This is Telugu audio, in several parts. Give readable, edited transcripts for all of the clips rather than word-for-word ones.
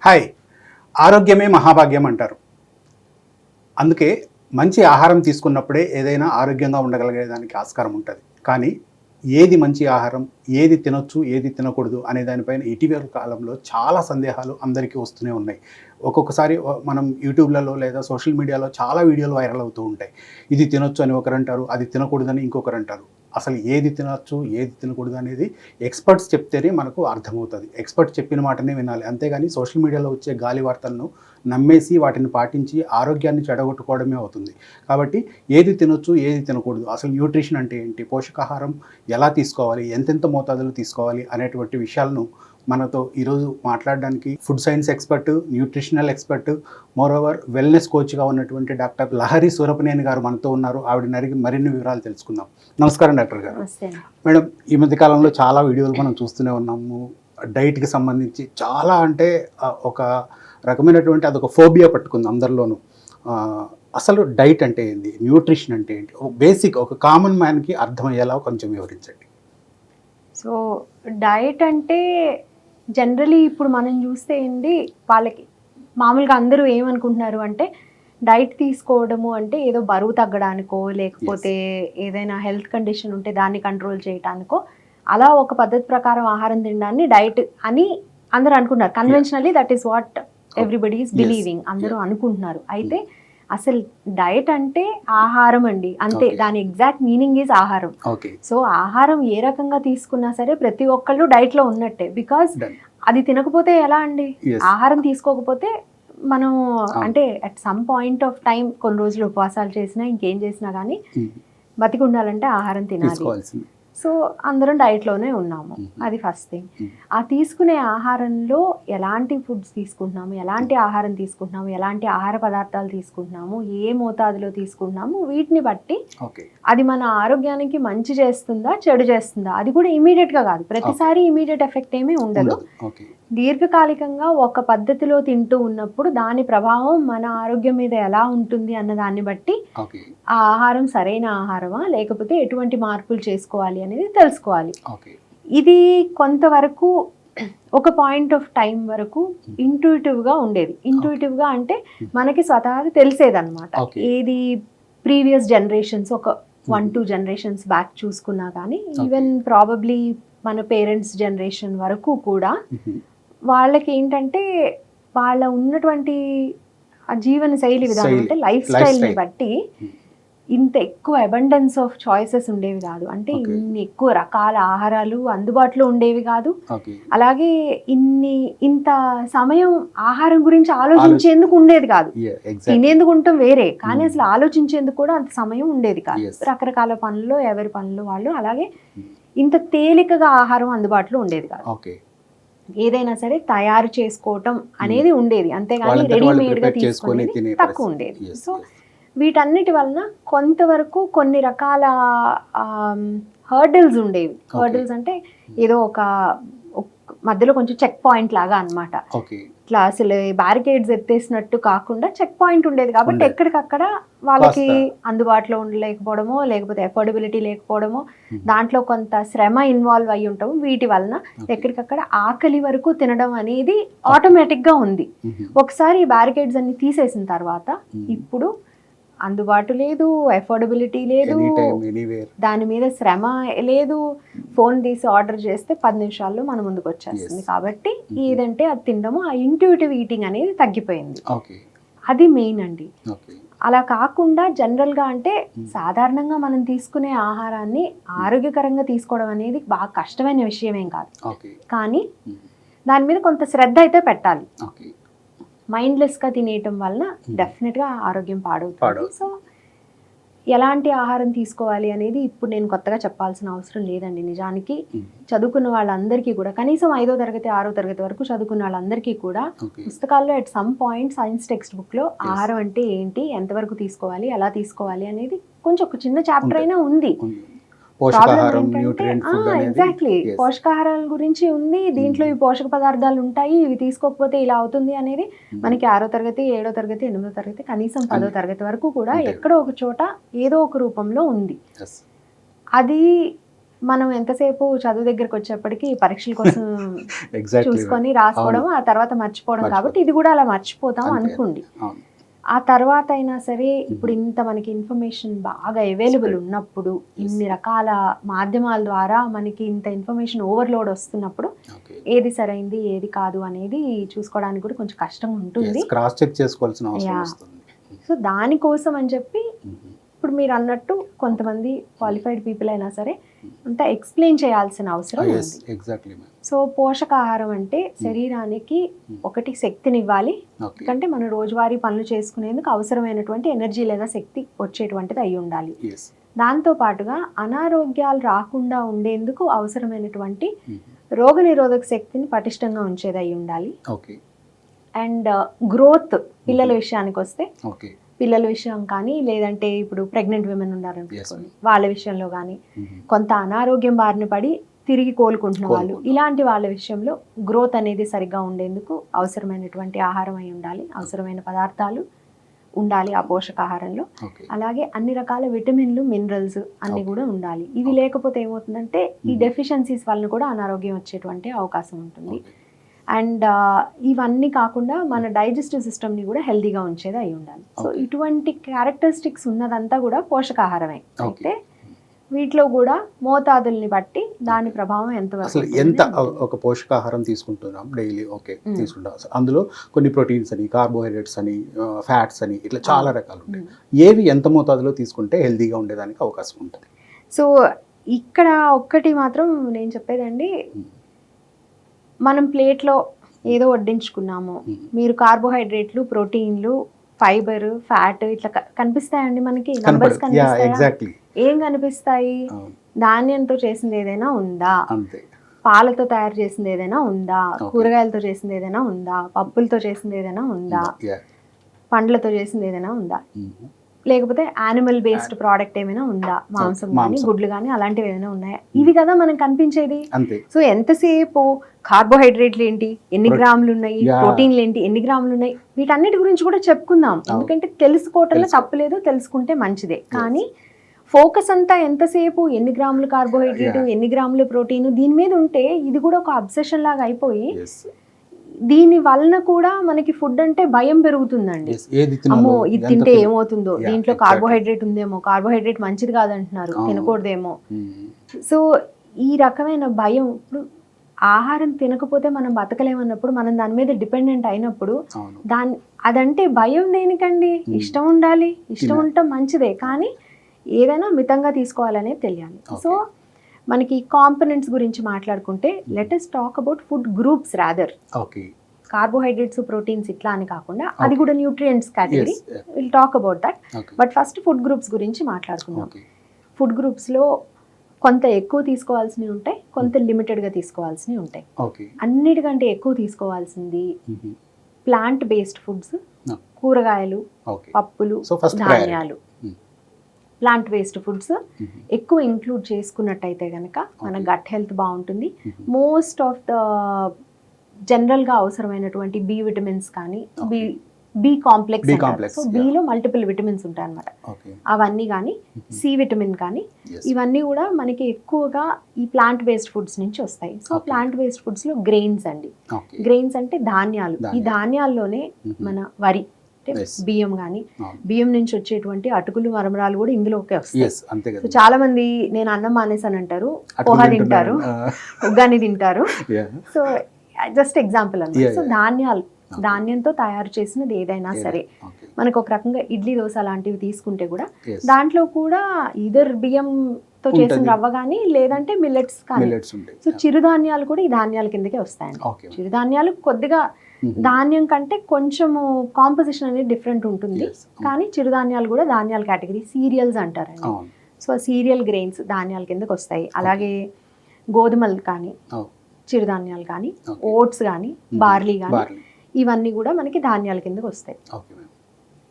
హాయ్. ఆరోగ్యమే మహాభాగ్యం అంటారు. అందుకే మంచి ఆహారం తీసుకున్నప్పుడే ఏదైనా ఆరోగ్యంగా ఉండగలిగేదానికి ఆస్కారం ఉంటుంది. కానీ ఏది మంచి ఆహారం, ఏది తినొచ్చు, ఏది తినకూడదు అనే దానిపైన ఇటీవల కాలంలో చాలా సందేహాలు అందరికీ వస్తూనే ఉన్నాయి. ఒక్కొక్కసారి మనం యూట్యూబ్‌లలో లేదా సోషల్ మీడియాలో చాలా వీడియోలు వైరల్ అవుతూ ఉంటాయి. ఇది తినొచ్చు అని ఒకరంటారు, అది తినకూడదని ఇంకొకరంటారు. అసలు ఏది తినొచ్చు, ఏది తినకూడదు అనేది ఎక్స్‌పర్ట్స్ చెప్తేనే మనకు అర్థమవుతది. ఎక్స్‌పర్ట్ చెప్పిన మాటనే వినాలి. అంతేగాని సోషల్ మీడియాలో వచ్చే గాలి వార్తలను నమ్మేసి వాటిని పాటించి ఆరోగ్యాన్ని చెడగొట్టుకోవడమే అవుతుంది. కాబట్టి ఏది తినొచ్చు, ఏది తినకూడదు, అసలు న్యూట్రిషన్ అంటే ఏంటి, పోషకాహారం ఎలా తీసుకోవాలి, ఎంతెంత మోతాదులో తీసుకోవాలి అనేటువంటి విషయాలను మనతో ఈరోజు మాట్లాడడానికి food science expert, nutritional expert, moreover wellness కోచ్గా ఉన్నటువంటి డాక్టర్ లహరి సూరపనేని గారు మనతో ఉన్నారు. ఆవిడని అడిగి మరిన్ని వివరాలు తెలుసుకుందాం. నమస్కారం డాక్టర్ గారు. మేడం, ఈ మధ్య కాలంలో చాలా వీడియోలు మనం చూస్తూనే ఉన్నాము. డైట్కి సంబంధించి చాలా అంటే ఒక రకమైనటువంటి అదొక ఫోబియా పట్టుకుంది అందరిలోనూ. అసలు డైట్ అంటే ఏంది, న్యూట్రిషన్ అంటే ఏంటి, బేసిక్ ఒక కామన్ మ్యాన్కి అర్థమయ్యేలా కొంచెం వివరించండి. సో డైట్ అంటే జనరలీ ఇప్పుడు మనం చూస్తే ఏంటి, వాళ్ళకి మామూలుగా అందరూ ఏమనుకుంటున్నారు అంటే డైట్ తీసుకోవడము అంటే ఏదో బరువు తగ్గడానికో లేకపోతే ఏదైనా హెల్త్ కండిషన్ ఉంటే దాన్ని కంట్రోల్ చేయడానికో అలా ఒక పద్ధతి ప్రకారం ఆహారం తినడాన్ని డైట్ అని అందరూ అనుకుంటున్నారు. Conventionally that is what everybody is believing, అందరూ అనుకుంటున్నారు. అయితే అసలు డైట్ అంటే ఆహారం అండి, అంతే. దాని ఎగ్జాక్ట్ మీనింగ్ ఈజ్ ఆహారం. సో ఆహారం ఏ రకంగా తీసుకున్నా సరే ప్రతి ఒక్కళ్ళు డైట్లో ఉన్నట్టే. బికాజ్ అది తినకపోతే ఎలా అండి, ఆహారం తీసుకోకపోతే మనం అంటే at some point of time కొన్ని రోజులు ఉపవాసాలు చేసినా ఇంకేం చేసినా కానీ బతికి ఉండాలంటే ఆహారం తినాలి. సో అందరం డైట్లోనే ఉన్నాము, అది ఫస్ట్ థింగ్. ఆ తీసుకునే ఆహారంలో ఎలాంటి ఫుడ్స్ తీసుకుంటున్నాము, ఎలాంటి ఆహారం తీసుకుంటున్నాము, ఎలాంటి ఆహార పదార్థాలు తీసుకుంటున్నాము, ఏ మోతాదులో తీసుకుంటున్నాము, వీటిని బట్టి అది మన ఆరోగ్యానికి మంచి చేస్తుందా చెడు చేస్తుందా, అది కూడా ఇమీడియట్గా కాదు. ప్రతిసారి ఇమీడియట్ ఎఫెక్ట్ ఏమీ ఉండదు. దీర్ఘకాలికంగా ఒక పద్ధతిలో తింటూ ఉన్నప్పుడు దాని ప్రభావం మన ఆరోగ్యం మీద ఎలా ఉంటుంది అన్న దాన్ని బట్టి ఆ ఆహారం సరైన ఆహారమా లేకపోతే ఎటువంటి మార్పులు చేసుకోవాలి అనేది తెలుసుకోవాలి. ఇది కొంతవరకు ఒక పాయింట్ ఆఫ్ టైం వరకు ఇంట్యూటివ్గా ఉండేది. ఇంట్యూటివ్గా అంటే మనకి స్వతహాగా తెలిసేదన్నమాట. ఏది ప్రీవియస్ జనరేషన్స్ ఒక 1-2 జనరేషన్స్ బ్యాక్ చూసుకున్నా కానీ ఈవెన్ ప్రాబబ్లీ మన పేరెంట్స్ జనరేషన్ వరకు కూడా వాళ్ళకి ఏంటంటే వాళ్ళ ఉన్నటువంటి ఆ జీవన శైలి విధానం అంటే లైఫ్ స్టైల్ని బట్టి ఇంత ఎక్కువ అబండెన్స్ ఆఫ్ చాయిసెస్ ఉండేవి కాదు. అంటే ఇన్ని ఎక్కువ రకాల ఆహారాలు అందుబాటులో ఉండేవి కాదు. అలాగే ఇంత సమయం ఆహారం గురించి ఆలోచించేందుకు ఉండేది కాదు. తినేందుకు ఉండటం వేరే, కానీ అసలు ఆలోచించేందుకు కూడా అంత సమయం ఉండేది కాదు. రకరకాల పనుల్లో ఎవరి పనులు వాళ్ళు. అలాగే ఇంత తేలికగా ఆహారం అందుబాటులో ఉండేది కాదు. ఏదైనా సరే తయారు చేసుకోవటం అనేది ఉండేది, అంతేగాని రెడీమేడ్గా తీసుకునేది తక్కువ ఉండేది. సో వీటన్నిటి వలన కొంతవరకు కొన్ని రకాల హర్డిల్స్ ఉండేవి. హర్డిల్స్ అంటే ఏదో ఒక మధ్యలో కొంచెం చెక్ పాయింట్ లాగా అనమాట. ఇట్లా అసలు బ్యారికేడ్స్ ఎత్తేసినట్టు కాకుండా చెక్ పాయింట్ ఉండేది. కాబట్టి ఎక్కడికక్కడ వాళ్ళకి అందుబాటులో ఉండలేకపోవడమో లేకపోతే అఫోర్డబిలిటీ లేకపోవడమో, దాంట్లో కొంత శ్రమ ఇన్వాల్వ్ అయ్యి ఉంటాము. వీటి వలన ఎక్కడికక్కడ ఆకలి వరకు తినడం అనేది ఆటోమేటిక్గా ఉంది. ఒకసారి ఈ బ్యారికేడ్స్ అన్ని తీసేసిన తర్వాత ఇప్పుడు అందుబాటు లేదు, అఫోర్డబిలిటీ లేదు, దాని మీద శ్రమ లేదు. ఫోన్ తీసి ఆర్డర్ చేస్తే 10 నిమిషాల్లో మన ముందుకు వచ్చేస్తుంది. కాబట్టి ఏదంటే అది తినడము, ఆ ఇంట్యూటివ్ ఈటింగ్ అనేది తగ్గిపోయింది. అది మెయిన్ అండి. అలా కాకుండా జనరల్గా అంటే సాధారణంగా మనం తీసుకునే ఆహారాన్ని ఆరోగ్యకరంగా తీసుకోవడం అనేది బాగా కష్టమైన విషయమేం కాదు. కానీ దాని మీద కొంత శ్రద్ధ అయితే పెట్టాలి. మైండ్లెస్గా తినేయటం వలన డెఫినెట్గా ఆరోగ్యం పాడవుతుంది. సో ఎలాంటి ఆహారం తీసుకోవాలి అనేది ఇప్పుడు నేను కొత్తగా చెప్పాల్సిన అవసరం లేదండి. నిజానికి చదువుకున్న వాళ్ళందరికీ కూడా, కనీసం 5వ తరగతి 6వ తరగతి వరకు చదువుకున్న వాళ్ళందరికీ కూడా పుస్తకాల్లో at some point science text బుక్లో ఆహారం అంటే ఏంటి, ఎంతవరకు తీసుకోవాలి, ఎలా తీసుకోవాలి అనేది కొంచెం ఒక చిన్న చాప్టర్ అయినా ఉంది. ఎగ్జాక్ట్లీ, పోషకాహారాల గురించి ఉంది. దీంట్లో ఈ పోషక పదార్థాలు ఉంటాయి, ఇవి తీసుకోకపోతే ఇలా అవుతుంది అనేది మనకి 6వ తరగతి 7వ తరగతి 8వ తరగతి కనీసం 10వ తరగతి వరకు కూడా ఎక్కడో ఒక చోట ఏదో ఒక రూపంలో ఉంది. అది మనం ఎంతసేపు చదువు దగ్గరకు వచ్చేప్పటికి పరీక్షల కోసం ఎగ్జాక్ట్లీ చూసుకొని రాసుకోవడం, ఆ తర్వాత మర్చిపోవడం. కాబట్టి ఇది కూడా అలా మర్చిపోతాం అనుకోండి. అవును. ఆ తర్వాత అయినా సరే ఇప్పుడు ఇంత మనకి ఇన్ఫర్మేషన్ బాగా అవైలబుల్ ఉన్నప్పుడు, ఇన్ని రకాల మాధ్యమాల ద్వారా మనకి ఇంత ఇన్ఫర్మేషన్ ఓవర్లోడ్ వస్తున్నప్పుడు ఓకే. ఏది సరైంది ఏది కాదు అనేది చూసుకోవడానికి కూడా కొంచెం కష్టం ఉంటుంది. క్రాస్ చెక్ చేసుకోవాల్సిన అవసరం Yeah. వస్తుంది. సో దానికోసం అని చెప్పి మ్మ్. ఇప్పుడు మీరు అన్నట్టు కొంతమంది క్వాలిఫైడ్ పీపుల్ అయినా సరే అంతా ఎక్స్ప్లెయిన్ చేయాల్సిన అవసరం Yes, ఉంది. exactly, ma'am. సో పోషకాహారం అంటే శరీరానికి ఒకటి శక్తినివ్వాలి, Okay. ఎందుకంటే మనం రోజువారీ పనులు చేసుకునేందుకు అవసరమైనటువంటి ఎనర్జీ లేదా శక్తి వచ్చేటువంటిది అయి ఉండాలి. Yes. దాంతో పాటుగా అనారోగ్యాలు రాకుండా ఉండేందుకు అవసరమైనటువంటి మ్మ్. రోగనిరోధక శక్తిని పటిష్టంగా ఉంచేది అయి ఉండాలి. Okay. అండ్ గ్రోత్ పిల్లల విషయానికి వస్తే Okay. పిల్లల విషయం కానీ లేదంటే ఇప్పుడు ప్రెగ్నెంట్ విమెన్ ఉన్నారనుకోండి, Yes, వాళ్ళ విషయంలో కానీ మ్మ్. కొంత అనారోగ్యం బారిన పడి తిరిగి కోలుకుంటున్న వాళ్ళు, కోలుకుంటున్న. ఇలాంటి వాళ్ళ విషయంలో గ్రోత్ అనేది సరిగ్గా ఉండేందుకు అవసరమైనటువంటి ఆహారం అయి ఉండాలి, అవసరమైన పదార్థాలు ఉండాలి ఆ పోషకాహారంలో. Okay. అలాగే అన్ని రకాల విటమిన్లు మినరల్స్ అన్ని Okay. కూడా ఉండాలి. ఇవి లేకపోతే ఏమవుతుందంటే ఈ డెఫిషియన్సీస్ వలన కూడా అనారోగ్యం వచ్చేటువంటి అవకాశం ఉంటుంది. Okay. అండ్ ఇవన్నీ కాకుండా మన డైజెస్టివ్ సిస్టమ్ని కూడా హెల్తీగా ఉంచేది అయి ఉండాలి. So Okay. ఇటువంటి క్యారెక్టరిస్టిక్స్ ఉన్నదంతా కూడా పోషకాహారమే. Okay. అయితే వీటిలో కూడా మోతాదుల్ని బట్టి దాని ప్రభావం ఎంతవరకు అసలు ఉంటుంది ఎంత ఉంటుంది. ఒక పోషకాహారం తీసుకుంటున్నాం డైలీ? ఓకే, తీసుకుంటాం. అందులో కొన్ని ప్రోటీన్స్ అని, కార్బోహైడ్రేట్స్ అని, ఫ్యాట్స్ అని, ఇట్లా చాలా రకాలు ఉంటాయి. ఏవి ఎంత మోతాదులో తీసుకుంటే హెల్తీగా ఉండేదానికి అవకాశం ఉంటుంది? సో ఇక్కడ ఒక్కటి మాత్రం నేను చెప్పేదండి, మనం ప్లేట్లో ఏదో వడ్డించుకున్నాము, మీరు కార్బోహైడ్రేట్లు, ప్రోటీన్లు, ఫైబర్, ఫ్యాట్ ఇట్లా కనిపిస్తాయండి మనకి, నంబర్స్ కనిపిస్తాయా? ఎగ్జాక్ట్లీ. ఏం కనిపిస్తాయి? ధాన్యంతో చేసింది ఏదైనా ఉందా, అంతే. పాలతో తయారు చేసింది ఏదైనా ఉందా, కూరగాయలతో చేసింది ఏదైనా ఉందా, పప్పులతో చేసింది ఏదైనా ఉందా, Yeah. పండ్లతో చేసింది ఏదైనా ఉందా, మ్మ్. లేకపోతే యానిమల్ బేస్డ్ ప్రోడక్ట్ ఏమైనా ఉందా, మాంసం కానీ మాంసం. గుడ్లు కానీ అలాంటివి ఏమైనా ఉన్నాయా, ఇవి కదా మనకు కనిపించేది. అంతే. సో ఎంతసేపు కార్బోహైడ్రేట్లు ఏంటి, ఎన్ని గ్రాములు ఉన్నాయి, Yeah. ప్రోటీన్లు ఏంటి, ఎన్ని గ్రాములు ఉన్నాయి, వీటన్నిటి గురించి కూడా చెప్పుకుందాం. ఎందుకంటే తెలుసుకోవటంలో తప్పులేదు, తెలుసుకుంటే మంచిదే. కానీ ఫోకస్ అంతా ఎంతసేపు ఎన్ని గ్రాములు కార్బోహైడ్రేట్, ఎన్ని గ్రాములు ప్రోటీన్, దీని మీద ఉంటే ఇది కూడా ఒక అబ్సెషన్ లాగా అయిపోయి Yes. దీని వలన కూడా మనకి ఫుడ్ అంటే భయం పెరుగుతుందండి. Yes. ఏది తినాలో, అమ్మో ఇది ఎంత తింటే తినాలో. ఏమవుతుందో, Yeah, దీంట్లో exactly. కార్బోహైడ్రేట్ ఉందేమో, కార్బోహైడ్రేట్ మంచిది కాదంటున్నారు, తినకూడదేమో. మ్మ్. సో ఈ రకమైన భయం, ఇప్పుడు ఆహారం తినకపోతే మనం బతకలేమన్నప్పుడు, మనం దాని మీద డిపెండెంట్ అయినప్పుడు అవును. అదంటే భయం దేనికండి? ఇష్టం ఉండాలి, ఇష్టం ఉండటం మంచిదే, కానీ ఏదైనా మితంగా తీసుకోవాలనేది తెలియాలి. సో మనకి కాంపోనెంట్స్ గురించి మాట్లాడుకుంటే let us talk about food groups rather. Okay. Carbohydrates, proteins ఇట్లా అని కాకుండా అది కూడా nutrients category, Yes, yeah. Will talk about that. Okay. But first food groups గురించి మాట్లాడుకుందాం. Okay. ఫుడ్ గ్రూప్స్లో కొంత ఎక్కువ తీసుకోవాల్సినవి ఉంటాయి, కొంత లిమిటెడ్గా తీసుకోవాల్సినవి ఉంటాయి. ఓకే. అన్నిటికంటే ఎక్కువ తీసుకోవాల్సింది మ్మ్. Plant based foods, No. కూరగాయలు, ఓకే. పప్పులు, So first ధాన్యాలు. మ్మ్. ప్లాంట్ బేస్డ్ ఫుడ్స్ మ్మ్. ఎక్కువ ఇంక్లూడ్ చేసుకున్నట్టయితే కనుక మన Okay. గట్ హెల్త్ బాగుంటుంది. మ్మ్. మోస్ట్ ఆఫ్ ద జనరల్గా అవసరమైనటువంటి బి విటమిన్స్ కానీ, B complex, complex, so yeah. బిలో మల్టిపుల్ విటమిన్స్ ఉంటాయి అన్నమాట. ఓకే. అవన్నీ కానీ, సి విటమిన్ కానీ, Yes. ఇవన్నీ కూడా మనకి ఎక్కువగా ఈ ప్లాంట్ బేస్డ్ ఫుడ్స్ నుంచి వస్తాయి. So Okay. ప్లాంట్ బేస్డ్ ఫుడ్స్లో గ్రెయిన్స్ అండి. ఓకే. గ్రెయిన్స్ అంటే ధాన్యాలు. ఈ ధాన్యాల్లోనే మన వరి అంటే Yes. బియ్యం కానీ, అవును. బియ్యం నుంచి వచ్చేటువంటి అటుకులు, మరమరాలు కూడా ఇందులోకే వస్తాయి. ఎస్, అంతే సో కదా. చాలా మంది నేను అన్నం మానేసాను అంటారు, అటుకులు పోహా తింటారు, తింటున్నాను. ఉగ్గాని తింటారు. Yeah. సో జస్ట్ ఎగ్జాంపుల్ అన్నమాట. Yeah, so yeah. ధాన్యాలు, ధాన్యంతో తయారు చేసినది ఏదైనా సరే, ఓకే. మనకు ఒక రకంగా ఇడ్లీ, దోశ లాంటివి తీసుకుంటే కూడా Yes. దాంట్లో కూడా ఇదర్ బియ్యంతో చేసిన ఉంటది. రవ్వ కానీ, లేదంటే మిల్లెట్స్ కానీ. మిల్లెట్స్ ఉంటాయి. సో చిరుధాన్యాలు కూడా ఈ ధాన్యాల కిందకే వస్తాయండి. ఓకే. చిరుధాన్యాలు కొద్దిగా ధాన్యం కంటే కొంచెము కాంపోజిషన్ అనేది డిఫరెంట్ ఉంటుంది, Yes. కానీ చిరుధాన్యాలు కూడా ధాన్యాల కేటగిరీ, సీరియల్స్ అంటారండి. అవును. సో సీరియల్ గ్రెయిన్స్ ధాన్యాల కిందకి వస్తాయి. అలాగే గోధుమలు కానీ, అవును. చిరుధాన్యాలు కానీ, Okay. ఓట్స్ కానీ, బార్లీ కానీ, బార్లీ. ఇవన్నీ కూడా మనకి ధాన్యాల కిందకి వస్తాయి. Okay ma'am.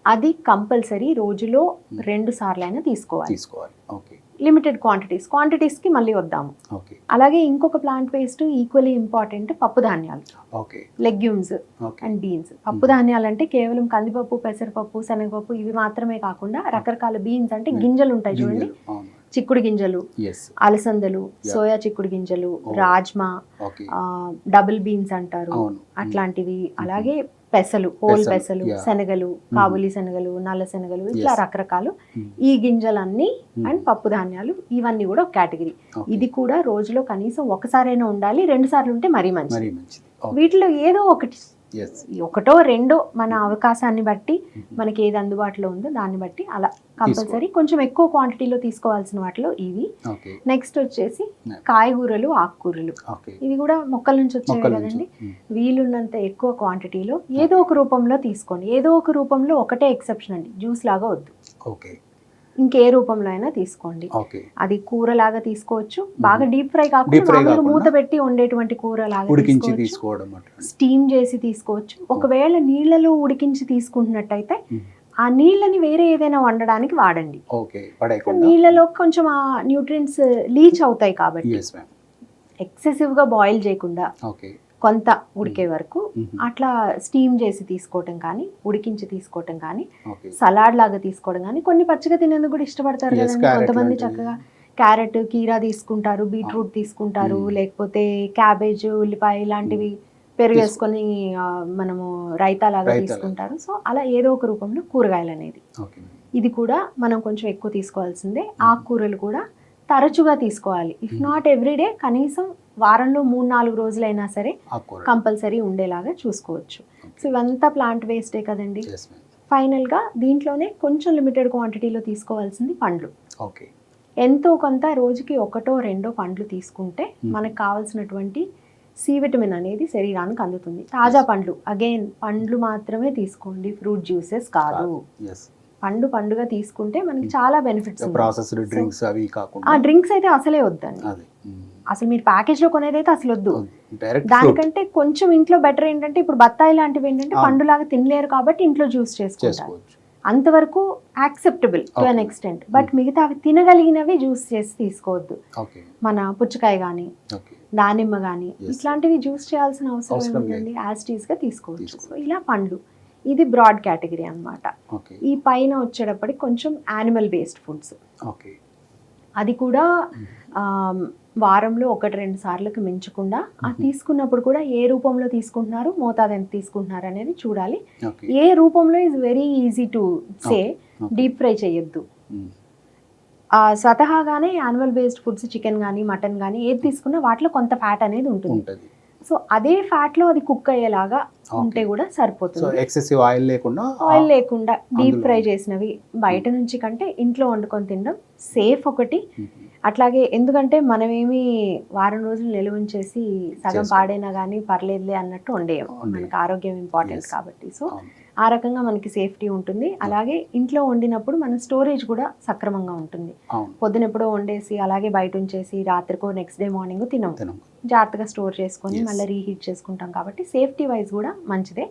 అది కంపల్సరీ రోజులో 2 సార్లైనా తీసుకోవాలి. తీసుకోవాలి. ఓకే. లిమిటెడ్ క్వాంటిటీస్కి మళ్ళీ వద్దాము. ఓకే. అలాగే ఇంకొక ప్లాంట్ బేస్డ్ ఈక్వల్లీ ఇంపార్టెంట్ పప్పు ధాన్యాలు, okay. Legumes okay. And beans. పప్పు ధాన్యాలు అంటే కేవలం కందిపప్పు, పెసరపప్పు, శనగపప్పు ఇవి మాత్రమే కాకుండా రకరకాల బీన్స్ అంటే గింజలు ఉంటాయి చూడండి, గింజలు. అవును. చిక్కుడు గింజలు, ఎస్. అలసందలు, Yeah. సోయా చిక్కుడు గింజలు, Oh. Rajma, okay. Double beans అంటారు అవును. అట్లాంటివి, అలాగే పెసలు, హోల్ పెసలు, పెసలు, yeah. శనగలు, కాబూలి శనగలు, నల్ల శనగలు, ఇట్లా Yes. రకరకాలు Mm. ఈ గింజలన్నీ Mm. అండ్ పప్పు ధాన్యాలు ఇవన్నీ కూడా ఒక కేటగిరీ. Okay. ఇది కూడా రోజులో కనీసం ఒకసారైనా ఉండాలి, 2 సార్లు ఉంటే మరీ మరీ మంచిది. మంచిది. ఓకే. వీటిలో ఏదో ఒకటి, ఎస్. ఒకటో రెండో మన అవకాశాన్ని బట్టి మనకి ఏది అందుబాటులో ఉందో దాన్ని బట్టి అలా కంపల్సరీ కొంచెం ఎక్కువ క్వాంటిటీలో తీసుకోవాల్సిన వాటిలో ఇవి. ఓకే. నెక్స్ట్ వచ్చేసి Yeah. కాయగూరలు, ఆకుకూరలు, ఓకే. ఇవి కూడా మొక్కల నుంచి వచ్చేవి మొక్కల నుంచి. కదండి. వీలున్నంత ఎక్కువ క్వాంటిటీలో ఏదో ఒక రూపంలో తీసుకోండి. ఏదో ఒక రూపంలో ఒకటే ఎక్సెప్షన్ అండి, జ్యూస్ లాగా వద్దు, ఓకే. ఇంకే రూపంలో అయినా తీసుకోండి. ఓకే. అది కూర లాగా తీసుకోవచ్చు, బాగా డీప్ ఫ్రై Deep కాకుండా fry మామూలుగా కాకుండా మూత పెట్టి వండేటువంటి కూర లాగా ఉడికించి తీసుకోవచ్చు, తీసుకోవడం అట్లా. స్టీమ్ చేసి తీసుకోవచ్చు. ఒకవేళ నీళ్ళలో ఉడికించి తీసుకుంటున్నట్టయితే ఆ నీళ్ళని వేరే ఏదైనా వండడానికి వాడండి. ఓకే. పడేయకుండా. నీళ్ళలో కొంచెం ఆ న్యూట్రియంట్స్ లీచ్ అవుతాయి కాబట్టి ఎస్ మ్యామ్. ఎక్సెసివ్గా బాయిల్ చేయకుండా ఓకే. కొంత ఉడికే వరకు Mhm. అట్లా స్టీమ్ చేసి తీసుకోవటం కానీ, ఉడికించి తీసుకోవటం కానీ, ఓకే. సలాడ్ లాగా తీసుకోవడం కానీ, కొన్ని పచ్చిగా తినేందుకు కూడా ఇష్టపడతారు Yes, కదండి. carrot కొంతమంది లాంటివి. చక్కగా క్యారెట్, కీరా తీసుకుంటారు, బీట్రూట్ తీసుకుంటారు, లేకపోతే క్యాబేజ్, ఉల్లిపాయ ఇలాంటివి పెరుగు వేసుకొని మనము రైతా లాగా రైతా తీసుకుంటారు. సో అలా ఏదో ఒక రూపంలో కూరగాయలు అనేది, ఓకే. ఇది కూడా మనం కొంచెం ఎక్కువ తీసుకోవాల్సిందే. ఆకుకూరలు కూడా తరచుగా తీసుకోవాలి. ఇఫ్ నాట్ ఎవ్రీడే, కనీసం వారంలో 3-4 రోజులైనా సరే ఆకుకూర. కంపల్సరీ ఉండేలాగా చూసుకోవచ్చు. సో ఇవంతా ప్లాంట్ వేస్టే కదండి. Yes ma'am. ఫైనల్గా దీంట్లోనే కొంచెం లిమిటెడ్ క్వాంటిటీలో తీసుకోవాల్సింది పండ్లు. ఓకే. ఎంతో కొంత రోజుకి 1-2 పండ్లు తీసుకుంటే మనకు కావాల్సినటువంటి సి విటమిన్ అనేది శరీరానికి అందుతుంది. తాజా పండ్లు, అగైన్ పండ్లు మాత్రమే తీసుకోండి, ఫ్రూట్ జ్యూసెస్ కాదు. ఎస్. పండుగా తీసుకుంటే మనకి చాలా బెనిఫిట్స్. ప్రాసెస్డ్ డ్రింక్స్ అవి కాకుండా. ఆ డ్రింక్స్ అయితే అసలే వద్దండి. అదే. అసలు మీరు ప్యాకేజ్లో కొనేదైతే అసలు వద్దు. డైరెక్ట్ దానికంటే కొంచెం ఇంట్లో బెటర్ ఏంటంటే, ఇప్పుడు బత్తాయి లాంటివి ఏంటంటే పండులాగా తినలేరు కాబట్టి ఇంట్లో జ్యూస్ చేసుకుంటారు, చేసుకోవచ్చు. అంతవరకు acceptable to an extent. But మిగతా అవి తినగలిగినవి జ్యూస్ చేసి తీసుకోవద్దు. ఓకే. మన పుచ్చకాయ కానీ, ఓకే. దానిమ్మ కానీ, Yes. ఇట్లాంటివి జ్యూస్ చేయాల్సిన అవసరం అవసరం ఏముందండి, యాస్టీస్గా తీసుకోవచ్చు. తీసుకోవచ్చు. సో ఇలా పండ్లు, ఇది బ్రాడ్ కేటగిరీ అన్నమాట. ఓకే. ఈ పైన వచ్చేటప్పటికి కొంచెం యానిమల్ బేస్డ్ ఫుడ్స్, ఓకే. అది కూడా వారంలో 1-2 సార్లకు మించకుండా, ఆ తీసుకున్నప్పుడు కూడా ఏ రూపంలో తీసుకుంటున్నారు, మోతాదు ఎంత తీసుకుంటున్నారు అనేది చూడాలి. ఓకే. ఏ రూపంలో is very easy to say, deep fry చేయొద్దు. స్వతహాగానే యానిమల్ బేస్డ్ ఫుడ్స్, చికెన్ కానీ, మటన్ కానీ ఏది తీసుకున్నా వాటిలో కొంత ఫ్యాట్ అనేది ఉంటుంది. ఉంటుంది. సో అదే ఫ్యాట్లో అది కుక్ అయ్యేలాగా ఉంటే కూడా సో సరిపోతుంది. ఎక్సెసివ్ ఆయిల్ లేకుండా. ఆయిల్ లేకుండా డీప్ అందులో ఫ్రై చేసినవి బయట నుంచి కంటే ఇంట్లో వండుకొని తినడం సేఫ్ ఒకటి. అట్లాగే ఎందుకంటే మనమేమి వారం రోజులు నిల్వ ఉంచేసి సగం పాడైనా కానీ పర్లేదులే అన్నట్టు వండేయం. మనకు ఆరోగ్యం ఇంపార్టెంట్ కాబట్టి. సో ఆ రకంగా మనకి సేఫ్టీ ఉంటుంది. అలాగే ఇంట్లో వండినప్పుడు మన స్టోరేజ్ కూడా సక్రమంగా ఉంటుంది. పొద్దునెప్పుడో వండేసి అలాగే బయట ఉంచేసి రాత్రికో నెక్స్ట్ డే మార్నింగ్ తినము, జాగ్రత్తగా స్టోర్ చేసుకొని మళ్ళీ రీహీట్ చేసుకుంటాం కాబట్టి సేఫ్టీ వైజ్ కూడా మంచిదే.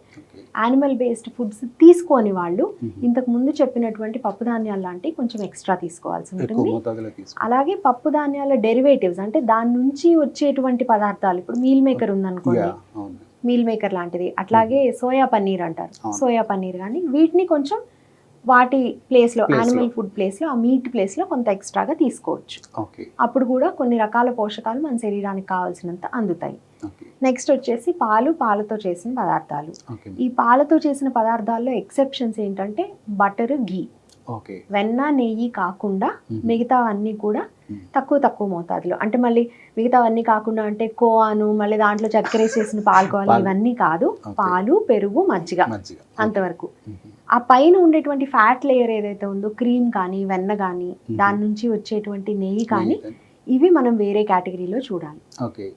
యానిమల్ బేస్డ్ ఫుడ్స్ తీసుకొని వాళ్ళు ఇంతకు ముందు చెప్పినటువంటి పప్పు ధాన్యాలు లాంటివి కొంచెం ఎక్స్ట్రా తీసుకోవాల్సి ఉంటుంది. అలాగే పప్పు ధాన్యాల డెరివేటివ్స్ అంటే దాని నుంచి వచ్చేటువంటి పదార్థాలు, ఇప్పుడు మీల్ మేకర్ ఉందనుకోండి, మీల్ మేకర్ లాంటిది, అట్లాగే సోయా పన్నీర్ అంటారు, సోయా పన్నీర్ కానీ, వీటిని కొంచెం వాటి ప్లేస్లో, యానిమల్ ఫుడ్ ప్లేస్లో, ఆ మీట్ ప్లేస్లో కొంత ఎక్స్ట్రాగా తీసుకోవచ్చు. అప్పుడు కూడా కొన్ని రకాల పోషకాలు మన శరీరానికి కావాల్సినంత అందుతాయి. నెక్స్ట్ వచ్చేసి పాలతో చేసిన పదార్థాలు. ఈ పాలతో చేసిన పదార్థాల్లో ఎక్సెప్షన్స్ ఏంటంటే బటర్, ఘీ, వెన్న, నెయ్యి కాకుండా మిగతావన్నీ కూడా తక్కువ మోతాదులో. అంటే మళ్ళీ మిగతావన్నీ కాకుండా అంటే కోవాను, మళ్ళీ దాంట్లో చక్కెర చేసిన పాలకోవాలి, ఇవన్నీ కాదు. పాలు, పెరుగు, మజ్జిగ, అంతవరకు. ఆ పైన ఉండేటువంటి ఫ్యాట్ లేయర్ ఏదైతే ఉందో, క్రీమ్ కానీ, వెన్న కానీ, దాని నుంచి వచ్చేటువంటి నెయ్యి కానీ, ఇవి మనం వేరే కేటగిరీలో చూడాలి.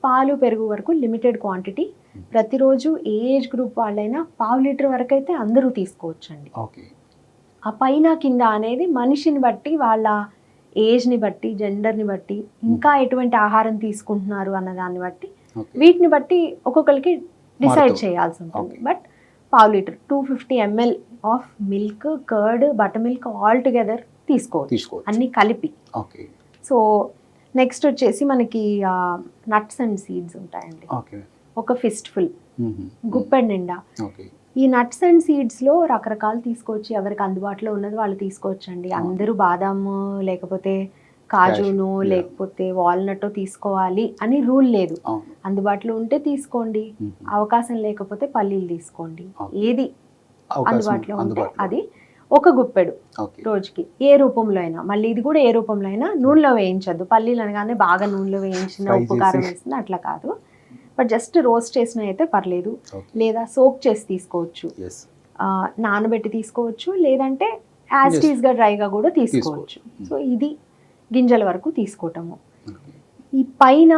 పాలు, పెరుగు వరకు లిమిటెడ్ క్వాంటిటీ. ప్రతిరోజు ఏ ఏజ్ గ్రూప్ వాళ్ళైనా 1/2 లీటర్ వరకు అయితే అందరూ తీసుకోవచ్చండి. ఆ పైన కింద అనేది మనిషిని బట్టి, వాళ్ళ ఏజ్ని బట్టి, జెండర్ని బట్టి, ఇంకా ఎటువంటి ఆహారం తీసుకుంటున్నారు అన్న దాన్ని బట్టి, వీటిని బట్టి ఒక్కొక్కరికి డిసైడ్ చేయాల్సి ఉంటుంది. But 1/2 litre 250 ml of milk, curd, butter milk all together తీసుకోవచ్చు, అన్ని కలిపి. సో నెక్స్ట్ వచ్చేసి మనకి నట్స్ అండ్ సీడ్స్ ఉంటాయండి, ఒక ఫిస్ట్ ఫుల్, గుప్పెడు నిండా. ఈ నట్స్ అండ్ సీడ్స్లో రకరకాలు తీసుకోవచ్చు, ఎవరికి అందుబాటులో ఉన్నది వాళ్ళు తీసుకోవచ్చండి. అందరూ బాదాము లేకపోతే కాజునో yeah. లేకపోతే వాల్నట్ తీసుకోవాలి అని రూల్ లేదు. అవును. అందుబాటులో ఉంటే తీసుకోండి, అవకాశం లేకపోతే పల్లీలు తీసుకోండి. అవును. ఏది అవకాశం అందుబాటులో ఉంటే అందుబాటులో. అది ఒక గుప్పెడు ఓకే. రోజుకి, ఏ రూపంలో అయినా. మళ్ళీ ఇది కూడా ఏ రూపంలో అయినా నూనెలో వేయించద్దు. పల్లీలు అనగానే బాగా నూనెలో వేయించిన Fry ఉప్పు చేసి. కారం వేసింది అట్లా కాదు. బట్ జస్ట్ రోస్ట్ చేసిన అయితే పర్లేదు, ఓకే. లేదా సోక్ చేసి తీసుకోవచ్చు, Yes. నానబెట్టి తీసుకోవచ్చు, లేదంటే యాజ్ Yes. టీస్గా డ్రైగా కూడా తీసుకోవచ్చు. తీసుకోవచ్చు. సో ఇది గింజల వరకు తీసుకోవటము. ఓకే. ఈ పైన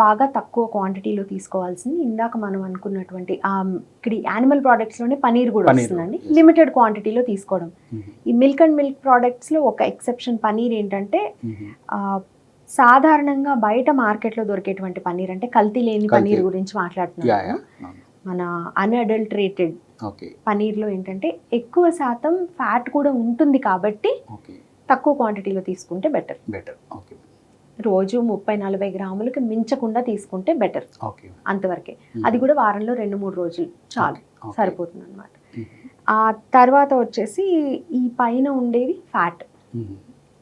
బాగా తక్కువ క్వాంటిటీలో తీసుకోవాల్సింది ఇందాక మనం అనుకున్నటువంటి ఇక్కడ యానిమల్ ప్రోడక్ట్స్లోనే పనీర్ కూడా పనీర్, వస్తుందండి. yes. లిమిటెడ్ క్వాంటిటీలో తీసుకోవడం. Mhm. ఈ మిల్క్ అండ్ మిల్క్ ప్రోడక్ట్స్లో ఒక ఎక్సెప్షన్ పనీర్ ఏంటంటే Mhm. సాధారణంగా బయట మార్కెట్లో దొరికేటువంటి పనీర్, అంటే కల్తీ లేని కల్తీ. పనీర్ గురించి Yeah, మాట్లాడుతున్నాను. yeah. అవును. మన అన్అడల్టరేటెడ్ ఓకే. పనీర్లో ఏంటంటే ఎక్కువ శాతం ఫ్యాట్ కూడా ఉంటుంది కాబట్టి ఓకే. తక్కువ క్వాంటిటీలో తీసుకుంటే బెటర్. బెటర్. ఓకే. రోజు 30-40 గ్రాములకు మించకుండా తీసుకుంటే బెటర్. ఓకే. అంతవరకే. అది కూడా వారంలో 2-3 రోజులు చాలు, Okay. సరిపోతుంది అనమాట. Mhm. ఆ తర్వాత వచ్చేసి ఈ పైన ఉండేది ఫ్యాట్. Mhm.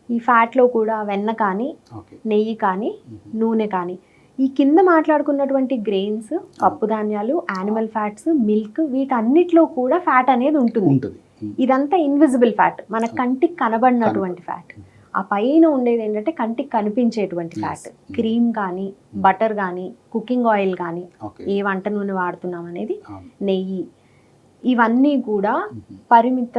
ఈ ఫ్యాట్లో కూడా వెన్న కానీ, ఓకే. నెయ్యి కానీ, Mhm. నూనె కానీ, ఈ కింద మాట్లాడుకున్నటువంటి గ్రెయిన్స్, పప్పు ధాన్యాలు, యానిమల్ ఫ్యాట్స్, మిల్క్, వీటన్నిటిలో కూడా ఫ్యాట్ అనేది ఉంటుంది. ఉంటుంది. Mhm. ఇదంతా ఇన్విజిబుల్ ఫ్యాట్, మన కంటికి కనబడినటువంటి ఫ్యాట్. ఆ పైన ఉండేది ఏంటంటే కంటికి కనిపించేటువంటి Yes. ఫ్యాట్. క్రీమ్ కానీ, బటర్ కానీ, కుకింగ్ ఆయిల్ కానీ, ఓకే. ఏ వంట నూనె వాడుతున్నాం అనేది, అవును. నెయ్యి, ఇవన్నీ కూడా Mhm. పరిమిత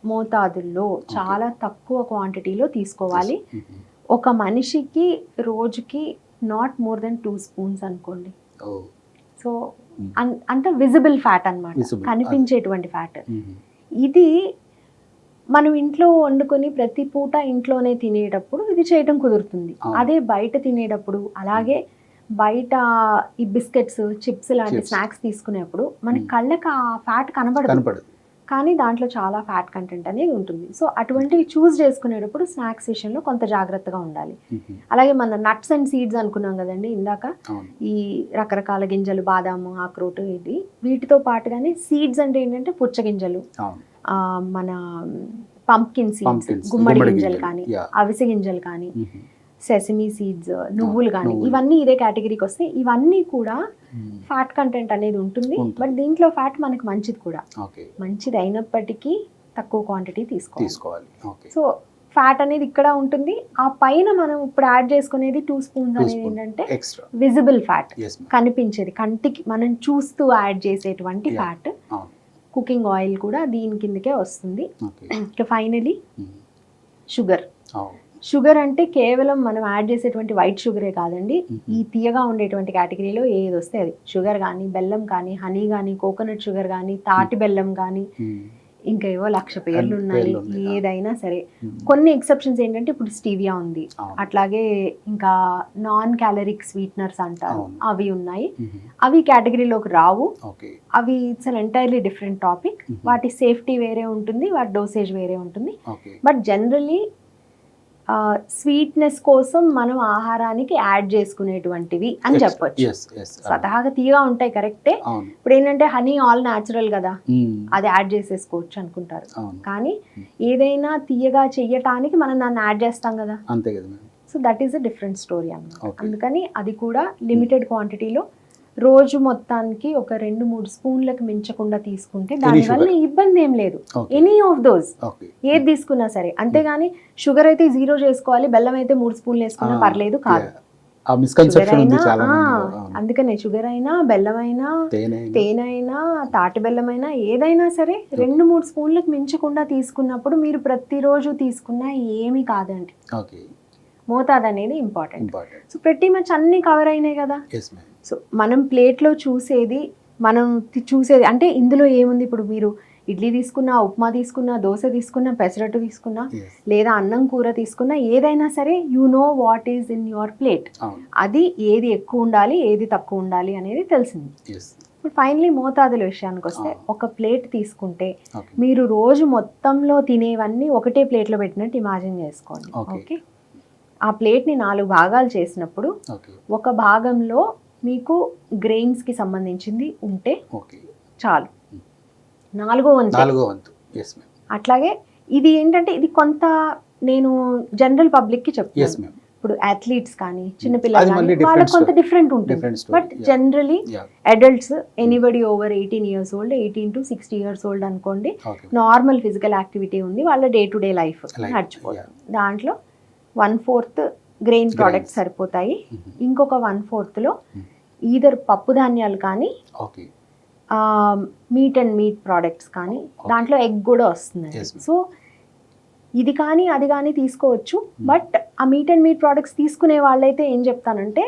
మోతాదుల్లో చాలా తక్కువ క్వాంటిటీలో తీసుకోవాలి. Mhm. ఒక మనిషికి రోజుకి నాట్ మోర్ దెన్ 2 స్పూన్స్ అనుకోండి. Oh. సో అంత విజిబుల్ ఫ్యాట్ అన్నమాట, Visible. కనిపించేటువంటి ఫ్యాట్. Mhm. ఇది మనం ఇంట్లో వండుకొని ప్రతి పూట ఇంట్లోనే తినేటప్పుడు ఇది చేయటం కుదురుతుంది. అవును. అదే బయట తినేటప్పుడు, అలాగే బయట ఈ బిస్కెట్స్, చిప్స్ లాంటి Chips. స్నాక్స్ తీసుకునేప్పుడు మన కళ్ళకి ఆ ఫ్యాట్ కనబడదు, కనపడదు. కానీ దాంట్లో చాలా ఫ్యాట్ కంటెంట్ అనేది ఉంటుంది. సో అటువంటివి చూస్ చేసుకునేటప్పుడు స్నాక్స్ విషయంలో కొంత జాగ్రత్తగా ఉండాలి. Mhm. అలాగే మన నట్స్ అండ్ సీడ్స్ అనుకున్నాం కదండి ఇందాక, అవును. ఈ రకరకాల గింజలు, బాదాము, అక్రోటు, ఇది వీటితో పాటుగానే సీడ్స్ అంటే ఏంటంటే పుచ్చగింజలు, అవును. మన పంప్కిన్ సీడ్స్, Pumpkins, గుమ్మడి గుమ్మడి గింజలు గింజలు, కానీ, yeah. అవిసె గింజలు కానీ, Mhm. సెసమీ సీడ్స్, నువ్వులు కానీ, నువ్వులు. ఇవన్నీ ఇదే కేటగిరీకి వస్తాయి. ఇవన్నీ కూడా Mhm. ఫ్యాట్ కంటెంట్ అనేది ఉంటుంది. ఉంటుంది. బట్ దీంట్లో ఫ్యాట్ మనకి మంచిది కూడా, ఓకే. మంచిది అయినప్పటికీ తక్కువ క్వాంటిటీ తీసుకోవాలి. తీసుకోవాలి. ఓకే. సో ఫ్యాట్ అనేది ఇక్కడ ఉంటుంది. ఆ పైన మనం ఇప్పుడు యాడ్ చేసుకునేది 2 స్పూన్స్ 2 అనేది spoon. ఏంటంటే extra. Visible fat, Yes, ma'am. కనిపించేది, కంటికి మనం చూస్తూ యాడ్ చేసేటువంటి Yeah. ఫ్యాట్. అవును. కుకింగ్ ఆయిల్ కూడా దీని కిందకే వస్తుంది. ఓకే. ఇక ఫైనలీ Mhm. షుగర్. అవును. షుగర్ అంటే కేవలం మనం యాడ్ చేసేటువంటి వైట్ షుగరే కాదండి. Mhm. ఈ తీయగా ఉండేటువంటి కేటగిరీలో ఏది వస్తే అది, షుగర్ కానీ, బెల్లం కానీ, హనీ కానీ, కోకోనట్ షుగర్ కానీ, తాటి బెల్లం కానీ, Mhm. ఇంకా ఏవో 1,00,000 పేర్లు ఉన్నాయి. పేర్లు ఉన్నాయి. ఏదైనా సరే. Mhm. కొన్ని ఎక్సెప్షన్స్ ఏంటంటే ఇప్పుడు స్టీవియా ఉంది, అవును. అట్లాగే ఇంకా నాన్ క్యాలరిక్ స్వీట్నర్స్ అంటారు, అవును. అవి ఉన్నాయి. Mhm. అవి కేటగిరీలోకి రావు. ఓకే. అవి it's an entirely different topic. Mhm. వాటి సేఫ్టీ వేరే ఉంటుంది, వాటి డోసేజ్ వేరే ఉంటుంది. ఓకే. బట్ జనరలీ స్వీట్నెస్ కోసం మనం ఆహారానికి యాడ్ చేసుకునేటువంటివి అని చెప్పొచ్చు. Yes, yes. స్వతహాగా తీయగా ఉంటాయి, కరెక్టే. అవును. ఇప్పుడు ఏంటంటే హనీ ఆల్ న్యాచురల్ కదా, Mhm. అది యాడ్ చేసేసుకోవచ్చు అనుకుంటారు. అవును. కానీ ఏదైనా తీయగా చెయ్యటానికి మనం దాన్ని యాడ్ చేస్తాం కదా. అంతే కదా madam. So that is a different story అన్నమాట. Okay. అందుకని అది కూడా లిమిటెడ్ క్వాంటిటీలో రోజు మొత్తానికి ఒక 2-3 స్పూన్లకు మించకుండా తీసుకుంటే దానివల్ల ఇబ్బంది ఏం లేదు. Okay. Any of those, okay. ఏది తీసుకున్నా సరే. అంతేగాని షుగర్ అయితే 0 చేసుకోవాలి, బెల్లం అయితే 3 స్పూన్లు వేసుకున్నా పర్లేదు కాదు. ఆ మిస్కన్సెప్షన్ ఉంది షుగర్ చాలా అయినా, మందిలో. అవును. అందుకనే షుగర్ అయినా, బెల్లం అయినా, తేనె. తేనైనా, తాటి బెల్లం అయినా, ఏదైనా సరే 2-3 స్పూన్లకు మించకుండా తీసుకున్నప్పుడు మీరు ప్రతిరోజు తీసుకున్నా ఏమీ కాదండి. ఓకే. మోతాదు అనేది ఇంపార్టెంట్. ఇంపార్టెంట్. సో ప్రతి మచ్ అన్ని కవర్ అయినాయి కదా. Yes ma'am. సో మనం ప్లేట్లో చూసేది, మనం చూసేది అంటే ఇందులో ఏముంది, ఇప్పుడు మీరు ఇడ్లీ తీసుకున్నా, ఉప్మా తీసుకున్నా, దోశ తీసుకున్నా, పెసరట్టు తీసుకున్నా, ఎస్. లేదా అన్నం కూర తీసుకున్నా, ఏదైనా సరే you know what is in your plate. అవును. అది ఏది ఎక్కువ ఉండాలి, ఏది తక్కువ ఉండాలి అనేది తెలిసింది. ఎస్. ఇప్పుడు ఫైనలీ మోతాదుల విషయానికి వస్తే, ఒక ప్లేట్ తీసుకుంటే ఓకే. మీరు రోజు మొత్తంలో తినేవన్నీ ఒకటే ప్లేట్లో పెట్టినట్టు ఇమాజిన్ చేసుకోండి. Okay. ఓకే. ఆ ప్లేట్ని 4 భాగాలు చేసినప్పుడు ఓకే. ఒక భాగంలో మీకు గ్రెయిన్స్కి సంబంధించింది ఉంటే ఓకే. చాలు, 4వ వంతు. 4వ వంతు. Yes ma'am. అట్లాగే ఇది ఏంటంటే ఇది కొంత నేను జనరల్ పబ్లిక్కి ఎస్ చెప్తాను. మ్యామ్. ఇప్పుడు అథ్లీట్స్ కానీ చిన్నపిల్లలు అది మళ్ళీ కానీ వాళ్ళకి different కొంత story. డిఫరెంట్ ఉంటుంది. Different story, but yeah. Generally Yeah. Adults anybody over 18 years old 18 to 60 years old అనుకోండి, Okay. నార్మల్ ఫిజికల్ యాక్టివిటీ ఉంది, వాళ్ళ day to day life Life, నడిచిపోతుంది. దాంట్లో 1/4 గ్రెయిన్ ప్రోడక్ట్స్ సరిపోతాయి. ఇంకొక 1/4లో ఈధర్ పప్పు ధాన్యాలు కానీ Okay. Meet and meet products కానీ, దాంట్లో ఎగ్ కూడా వస్తుంది. Yes, ma'am. సో ఇది కానీ అది కానీ తీసుకోవచ్చు. బట్ ఆ మీట్ అండ్ మీట్ ప్రోడక్ట్స్ తీసుకునే వాళ్ళైతే ఏం చెప్తానంటే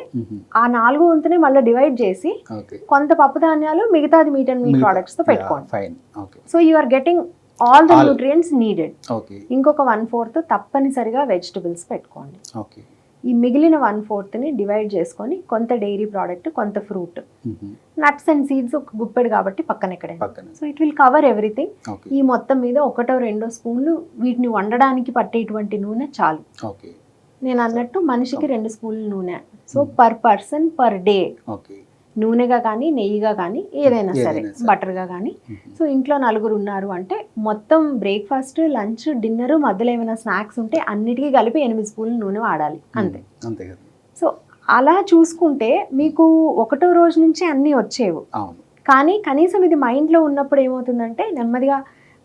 ఆ 4 వంతునే మళ్ళీ డివైడ్ చేసి Okay. కొంత పప్పు ధాన్యాలు మిగతాది మీట్ అండ్ మీట్ ప్రోడక్ట్స్ తో పెట్టుకోండి. Fine. Okay. So you are getting all the All. Nutrients needed. Okay. ఇంకొక 1/4 తప్పనిసరిగా వెజిటబుల్స్ పెట్టుకోండి. Okay. ఈ మిగిలిన 1/4ని డివైడ్ చేసుకొని కొంత డైరీ ప్రోడక్ట్, కొంత fruit, Mhm. Nuts and seeds ఒక గుప్పెడు కాబట్టి పక్కన ఎక్కడండి. పక్కన. So it will cover everything. Okay. ఈ మొత్తం మీద 1-2 స్పూన్లు వీటిని వండడానికి పట్టేటువంటి నూనె చాలు. Okay. నేను అన్నట్టు మనిషికి 2 స్పూన్లు నూనె. So per person per day Okay. నూనెగా కానీ నెయ్యిగా కానీ ఏదైనా సరే, ఏదైనా సరే. బటర్గా కానీ. సో ఇంట్లో 4 ఉన్నారు అంటే మొత్తం బ్రేక్ఫాస్ట్, లంచ్, డిన్నర్, మధ్యలో ఏమైనా స్నాక్స్ ఉంటే అన్నిటికీ కలిపి 8 స్పూన్లు నూనె వాడాలి అంతే. అంతే కదా. సో అలా చూసుకుంటే మీకు 1వ రోజు నుంచి అన్నీ వచ్చేవు. అవును. కానీ కనీసం ఇది మైండ్లో ఉన్నప్పుడు ఏమవుతుందంటే నెమ్మదిగా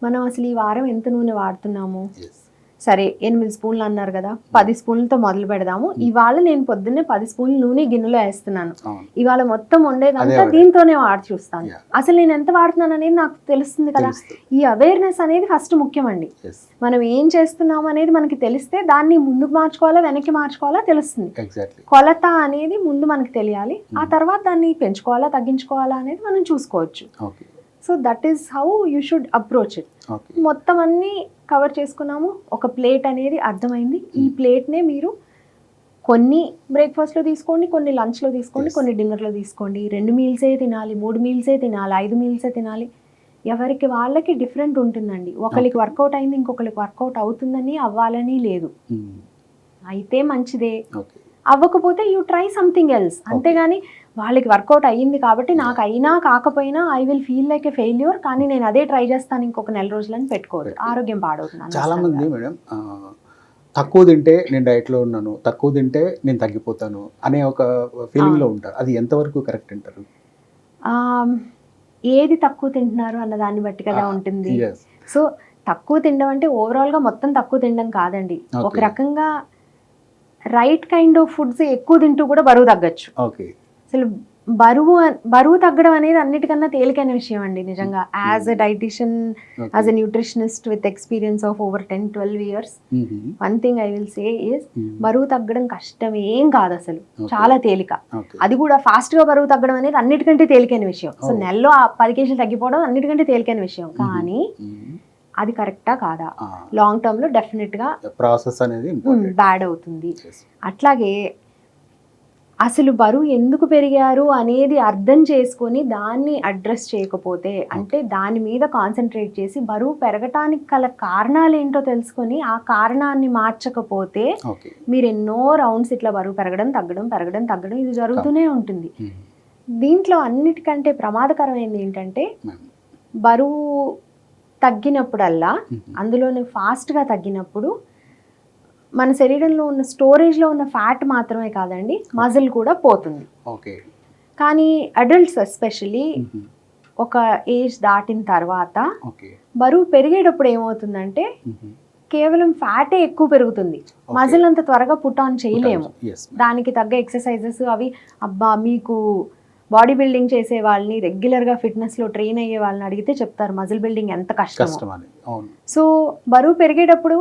మనం అసలు ఈ వారం ఎంత నూనె వాడుతున్నాము, Yes. సరే 8 స్పూన్లు అన్నారు కదా, 10 స్పూన్లతో మొదలు పెడదాము. ఇవాళ నేను పొద్దున్నే 10 స్పూన్లు నూనె గిన్నెలో వేస్తున్నాను. అవును. ఇవాళ మొత్తం వండేదంతా అదే. దీంతోనే వాడి చూస్తాను. Yeah. అసలు నేను ఎంత వాడుతున్నాను అనేది నాకు తెలుస్తుంది కదా. తెలుస్తుంది. ఈ అవేర్నెస్ అనేది ఫస్ట్ ముఖ్యమండి. Yes. మనం ఏం చేస్తున్నాము అనేది మనకి తెలిస్తే దాన్ని ముందుకు మార్చుకోవాలా వెనక్కి మార్చుకోవాలా తెలుస్తుంది. Exactly. కొలత అనేది ముందు మనకు తెలియాలి, ఆ తర్వాత దాన్ని పెంచుకోవాలా తగ్గించుకోవాలా అనేది మనం చూసుకోవచ్చు. Okay. So that is how you should approach it. Okay. మొత్తం అన్నీ కవర్ చేసుకున్నాము. ఒక ప్లేట్ అనేది అర్థమైంది. ఈ ప్లేట్నే మీరు కొన్ని బ్రేక్ఫాస్ట్లో తీసుకోండి, కొన్ని లంచ్లో తీసుకోండి, Yes. కొన్ని డిన్నర్లో తీసుకోండి. 2 మీల్సే తినాలి, 3 మీల్సే తినాలి, 5 మీల్సే తినాలి. ఎవరికి వాళ్ళకి డిఫరెంట్ ఉంటుందండి. ఒకరికి వర్కౌట్ అయింది, ఇంకొకరికి వర్కౌట్ అవుతుందని అవ్వాలని లేదు. Mm. అయితే మంచిదే, Okay. అవ్వకపోతే యూ ట్రై సంథింగ్ ఎల్స్. అంతేగాని వాళ్ళకి వర్కౌట్ అయ్యింది కాబట్టి నాకు అయినా కాకపోయినా I will feel like A failure, కానీ నేను అదే ట్రై చేస్తాను ఇంకొక 4 రోజులని పెట్టుకోవద్దు. ఆరోగ్యం పాడవుతుంది. చాలా మంది మేడం తక్కువ తింటే నేను డైట్లో ఉన్నాను, తక్కువ తింటే నేను తగ్గిపోతాను అనే ఒక ఫీలింగ్ లో ఉంటారు. అది ఎంతవరకు కరెక్ట్ అంటారు? ఏది తక్కువ తింటున్నారు అన్న దాన్ని బట్టి కదా ఉంటుంది. Yes. సో తక్కువ తినడం అంటే ఓవరాల్ గా మొత్తం తక్కువ తినడం కాదండి. ఒక Okay. రకంగా రైట్ కైండ్ ఆఫ్ ఫుడ్స్ ఎక్కువ తింటూ కూడా బరువు తగ్గచ్చు. ఓకే. అసలు బరువు తగ్గడం అనేది అన్నిటికన్నా తేలికైన విషయం అండి నిజంగా. As a dietitian, as a nutritionist with experience of over 10-12 years, one thing I will say is బరువు తగ్గడం కష్టం ఏం కాదు అసలు, చాలా తేలిక. అది కూడా ఫాస్ట్ గా బరువు తగ్గడం అనేది అన్నిటికంటే తేలికైన విషయం. సో నెలలో 10 kgs తగ్గిపోవడం అన్నిటికంటే తేలికైన విషయం. కానీ అది కరెక్టా కాదా, లాంగ్ టర్మ్ లో డెఫినెట్ గా ప్రాసెస్ అనేది బ్యాడ్ అవుతుంది. అట్లాగే అసలు బరువు ఎందుకు పెరిగారు అనేది అర్థం చేసుకొని దాన్ని అడ్రస్ చేయకపోతే, అంటే దాని మీద కాన్సన్ట్రేట్ చేసి బరువు పెరగటానికి గల కారణాలు ఏంటో తెలుసుకొని ఆ కారణాన్ని మార్చకపోతే మీరు ఎన్నో రౌండ్స్ ఇట్లా బరువు పెరగడం తగ్గడం ఇది జరుగుతూనే ఉంటుంది. దీంట్లో అన్నిటికంటే ప్రమాదకరమైనది ఏంటంటే బరువు తగ్గినప్పుడల్లా, అందులోనే ఫాస్ట్గా తగ్గినప్పుడు మన శరీరంలో ఉన్న స్టోరేజ్లో ఉన్న ఫ్యాట్ మాత్రమే కాదండి, మజిల్ కూడా పోతుంది. కానీ అడల్ట్స్ ఎస్పెషల్లీ ఒక ఏజ్ దాటిన తర్వాత బరువు పెరిగేటప్పుడు ఏమవుతుందంటే కేవలం ఫ్యాటే ఎక్కువ పెరుగుతుంది, మజిల్ అంత త్వరగా పుట్ ఆన్ చేయలేము. దానికి తగ్గ ఎక్సర్సైజెస్ అవి అబ్బా మీకు బాడీ బిల్డింగ్ చేసే వాళ్ళని, రెగ్యులర్గా ఫిట్నెస్లో ట్రైన్ అయ్యే వాళ్ళని అడిగితే చెప్తారు మజిల్ బిల్డింగ్ ఎంత కష్టమో. సో బరువు పెరిగేటప్పుడు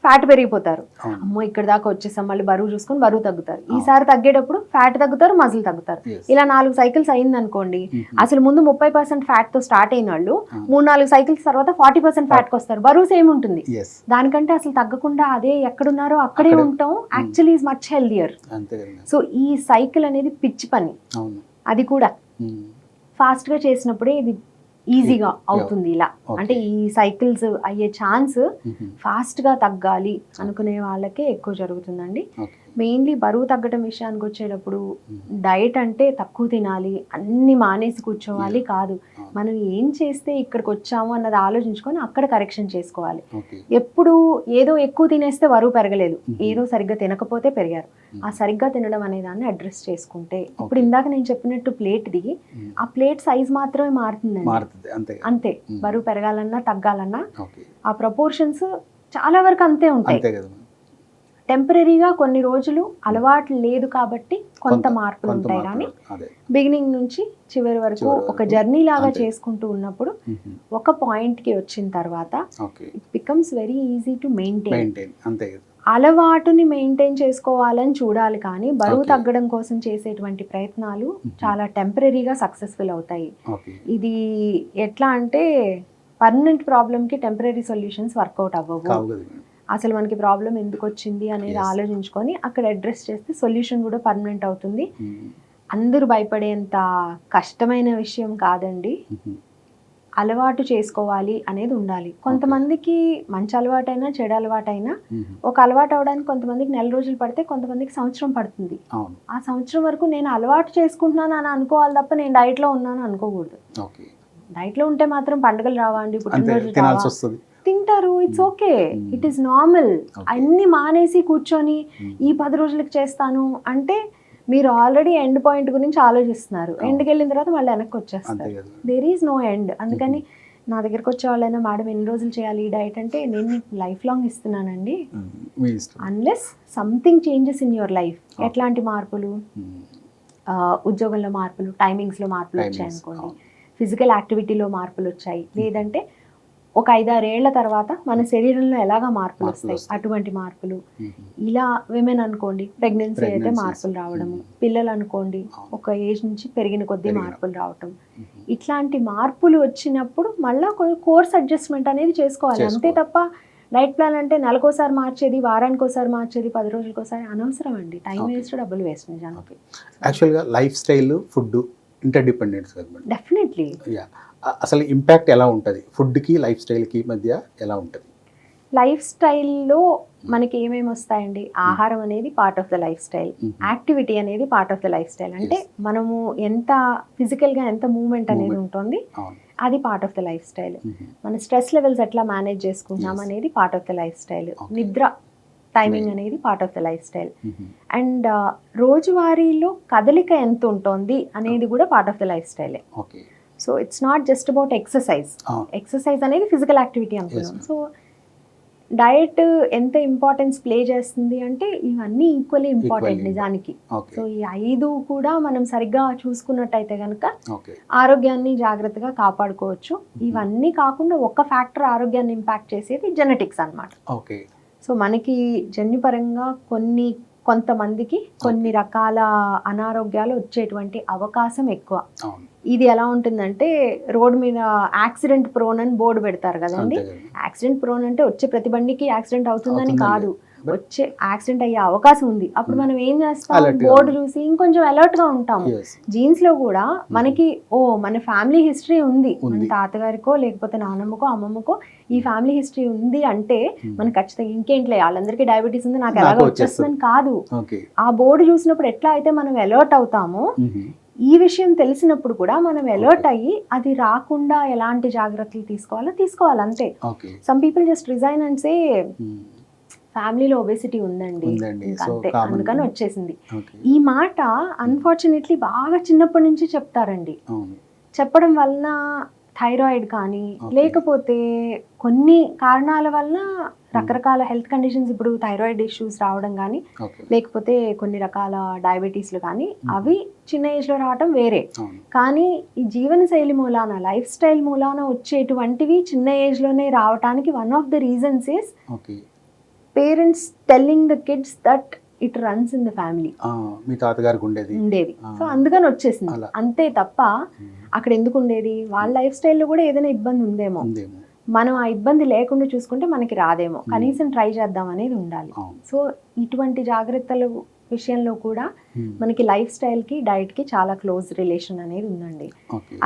ఫ్యాట్ పెరిగిపోతారు, అమ్మో ఇక్కడ దాకా వచ్చేసాం, మళ్ళీ బరువు చూసుకొని బరువు తగ్గుతారు. ఈసారి తగ్గేటప్పుడు ఫ్యాట్ తగ్గుతారు, మజిల్ తగ్గుతారు. ఇలా 4 సైకిల్స్ అయింది అనుకోండి. అసలు ముందు 30% ఫ్యాట్ తో స్టార్ట్ అయిన వాళ్ళు 3-4 సైకిల్స్ తర్వాత 40% ఫ్యాట్ కి వస్తారు. బరువు సేమ్ ఉంటుంది, దానికంటే అసలు తగ్గకుండా అదే ఎక్కడున్నారో అక్కడే ఉంటాం. Actually is much healthier. So ఈ సైకిల్ అనేది పిచ్చి పని. అది కూడా ఫాస్ట్ గా చేసినప్పుడే ఇది ఈజీగా అవుతుంది. ఇలా అంటే ఈ సైకిల్స్ అయ్యే ఛాన్స్ ఫాస్ట్ గా తగ్గాలి అనుకునే వాళ్ళకే ఎక్కువ జరుగుతుందండి. మెయిన్లీ బరువు తగ్గడం విషయానికి వచ్చేటప్పుడు డైట్ అంటే తక్కువ తినాలి, అన్ని మానేసి కూర్చోవాలి కాదు. మనం ఏం చేస్తే ఇక్కడికి వచ్చాము అన్నది ఆలోచించుకొని అక్కడ కరెక్షన్ చేసుకోవాలి. ఎప్పుడు ఏదో ఎక్కువ తినేస్తే బరువు పెరగలేదు, ఏదో సరిగ్గా తినకపోతే పెరిగారు. ఆ సరిగ్గా తినడం అనే దాన్ని అడ్రస్ చేసుకుంటే, ఇప్పుడు ఇందాక నేను చెప్పినట్టు ప్లేట్ దిగి ఆ ప్లేట్ సైజ్ మాత్రమే మారుతుందండి, అంతే. బరువు పెరగాలన్నా తగ్గాలన్నా ఆ ప్రపోర్షన్స్ చాలా వరకు అంతే ఉంటాయి. టెంపరీగా కొన్ని రోజులు అలవాటు లేదు కాబట్టి కొంత మార్పులు ఉంటాయి, కానీ బిగినింగ్ నుంచి చివరి వరకు ఒక జర్నీ లాగా చేసుకుంటూ ఉన్నప్పుడు ఒక పాయింట్కి వచ్చిన తర్వాత it becomes very easy to maintain. అలవాటుని మెయింటైన్ చేసుకోవాలని చూడాలి, కానీ బరువు తగ్గడం కోసం చేసేటువంటి ప్రయత్నాలు చాలా టెంపరీగా సక్సెస్ఫుల్ అవుతాయి. ఇది ఎట్లా అంటే పర్మనెంట్ ప్రాబ్లమ్కి టెంపరీ సొల్యూషన్స్ వర్కౌట్ అవ్వవు. అసలు మనకి ప్రాబ్లం ఎందుకు వచ్చింది అనేది ఆలోచించుకొని అక్కడ అడ్రస్ చేస్తే సొల్యూషన్ కూడా పర్మనెంట్ అవుతుంది. అందరూ భయపడేంత కష్టమైన విషయం కాదండి. అలవాటు చేసుకోవాలి అనేది ఉండాలి. కొంతమందికి మంచి అలవాటైనా చెడు అలవాటైనా ఒక అలవాటు అవడానికి కొంతమందికి నెల రోజులు పడితే కొంతమందికి సంవత్సరం పడుతుంది. ఆ సంవత్సరం వరకు నేను అలవాటు చేసుకుంటున్నాను అని అనుకోవాలి తప్ప నేను డైట్లో ఉన్నాను అనుకోకూడదు. డైట్లో ఉంటే మాత్రం పండుగలు రావా అండి, పుట్టినరోజు తింటారు, it's okay, it is normal. అన్ని మానేసి కూర్చొని ఈ 10 రోజులకు చేస్తాను అంటే మీరు ఆల్రెడీ ఎండ్ పాయింట్ గురించి ఆలోచిస్తున్నారు. ఎండ్కి వెళ్ళిన తర్వాత మళ్ళీ వెనక్కి వచ్చేస్తారు. There is no end. అందుకని నా దగ్గరకు వచ్చే వాళ్ళైనా మేడం ఎన్ని రోజులు చేయాలి ఈ డైట్ అంటే నేను లైఫ్ లాంగ్ ఇస్తున్నానండి, unless something changes in your life. ఎట్లాంటి మార్పులు? ఉద్యోగంలో మార్పులు, టైమింగ్స్లో మార్పులు వచ్చాయి అనుకోండి, ఫిజికల్ యాక్టివిటీలో మార్పులు వచ్చాయి, లేదంటే ఒక 5-6 ఏళ్ల తర్వాత మన శరీరంలో ఎలాగా మార్పులు వస్తాయి, అటువంటి మార్పులు. ఇలా విమెన్ అనుకోండి, ప్రెగ్నెన్సీ అయితే మార్పులు రావడము, పిల్లలు అనుకోండి ఒక ఏజ్ నుంచి పెరిగిన కొద్దీ మార్పులు రావటం, ఇట్లాంటి మార్పులు వచ్చినప్పుడు మళ్ళీ కోర్స్ అడ్జస్ట్మెంట్ అనేది చేసుకోవాలి. అంతే తప్ప డైట్ ప్లాన్ అంటే నెలకోసారి మార్చేది, వారానికి ఒకసారి మార్చేది, 10 రోజులకోసారి అనవసరం అండి. టైం వేస్ట్, డబ్బులు వేస్ట్. నిజానికి యాక్చువల్గా లైఫ్ స్టైల్, ఫుడ్ ఇంటర్డిపెండెన్స్ కదా డెఫినెట్లీ. అసలు ఇంపాక్ట్ ఎలా ఉంటుంది ఫుడ్కి లైఫ్ స్టైల్కి మధ్య ఎలా ఉంటుంది? లైఫ్ స్టైల్లో మనకి ఏమేమి వస్తాయండి? ఆహారం అనేది part of the lifestyle, activity అనేది part of the lifestyle. అంటే మనము ఎంత ఫిజికల్గా ఎంత మూవ్మెంట్ అనేది ఉంటుంది అది part of the lifestyle. మన స్ట్రెస్ లెవెల్స్ ఎట్లా మేనేజ్ చేసుకుంటాం అనేది part of the lifestyle. నిద్ర టైమింగ్ అనేది part of the lifestyle. And రోజువారీలో కదలిక ఎంత ఉంటుంది అనేది కూడా పార్ట్ ఆఫ్ ద లైఫ్ స్టైలే. So it's not just about exercise. Exercise అనేది ఫిజికల్ యాక్టివిటీ అనుకున్నాం. సో డైట్ ఎంత ఇంపార్టెన్స్ ప్లే చేస్తుంది అంటే ఇవన్నీ ఈక్వల్లీ ఇంపార్టెంట్ నిజానికి. సో ఈ 5 కూడా మనం సరిగ్గా చూసుకున్నట్టయితే కనుక ఆరోగ్యాన్ని జాగ్రత్తగా కాపాడుకోవచ్చు. ఇవన్నీ కాకుండా ఒక ఫ్యాక్టర్ ఆరోగ్యాన్ని ఇంపాక్ట్ చేసేది జెనెటిక్స్ అన్నమాట. సో మనకి జన్యుపరంగా కొంతమందికి కొన్ని రకాల అనారోగ్యాలు వచ్చేటువంటి అవకాశం ఎక్కువ. ఇది ఎలా ఉంటుందంటే రోడ్ మీద యాక్సిడెంట్ ప్రోన్ అని బోర్డు పెడతారు కదండి. యాక్సిడెంట్ ప్రోన్ అంటే వచ్చే ప్రతి బండికి యాక్సిడెంట్ అవుతుందని కాదు, వచ్చే యాక్సిడెంట్ అయ్యే అవకాశం ఉంది. అప్పుడు మనం ఏం చేస్తాం, బోర్డు చూసి ఇంకొంచెం అలర్ట్ గా ఉంటాము. జీన్స్ లో కూడా మనకి మన ఫ్యామిలీ హిస్టరీ ఉంది, మన తాతగారికో లేకపోతే నాన్నమ్మకో అమ్మమ్మకో ఈ ఫ్యామిలీ హిస్టరీ ఉంది అంటే మనకి ఖచ్చితంగా ఇంకేంట్లే వాళ్ళందరికీ డయాబెటీస్ ఉంది నాకు ఎలాగో వచ్చేస్తుందని కాదు. ఆ బోర్డు చూసినప్పుడు ఎట్లా అయితే మనం అలర్ట్ అవుతామో ఈ విషయం తెలిసినప్పుడు కూడా మనం అలర్ట్ అయ్యి అది రాకుండా ఎలాంటి జాగ్రత్తలు తీసుకోవాలి అంతే. Some people just resign and say ఫ్యామిలీలో ఒబేసిటీ ఉందండి అంతే అందుకని వచ్చేసింది. ఈ మాట అన్ఫార్చునేట్లీ బాగా చిన్నప్పటి నుంచి చెప్తారండి. చెప్పడం వలన థైరాయిడ్ కానీ లేకపోతే కొన్ని కారణాల వలన రకరకాల హెల్త్ కండిషన్స్, ఇప్పుడు థైరాయిడ్ ఇష్యూస్ రావడం కానీ లేకపోతే కొన్ని రకాల డయాబెటీస్లు కానీ అవి చిన్న ఏజ్లో రావడం వేరే. కానీ ఈ జీవనశైలి మూలాన లైఫ్ స్టైల్ మూలాన వచ్చేటువంటివి చిన్న ఏజ్లోనే రావడానికి one of the reasons is parents telling the kids that it runs in the family. మీ తాతగారికి ఉండేది సో అందుకని వచ్చేసింది అంతే తప్ప అక్కడ ఎందుకు ఉండేది, వాళ్ళ లైఫ్ స్టైల్లో కూడా ఏదైనా ఇబ్బంది ఉందేమో, మనం ఆ ఇబ్బంది లేకుండా చూసుకుంటే మనకి రాదేమో, కనీసం ట్రై చేద్దాం అనేది ఉండాలి. సో ఇటువంటి జాగ్రత్తల విషయంలో కూడా మనకి లైఫ్ స్టైల్కి డైట్కి చాలా క్లోజ్ రిలేషన్ అనేది ఉందండి.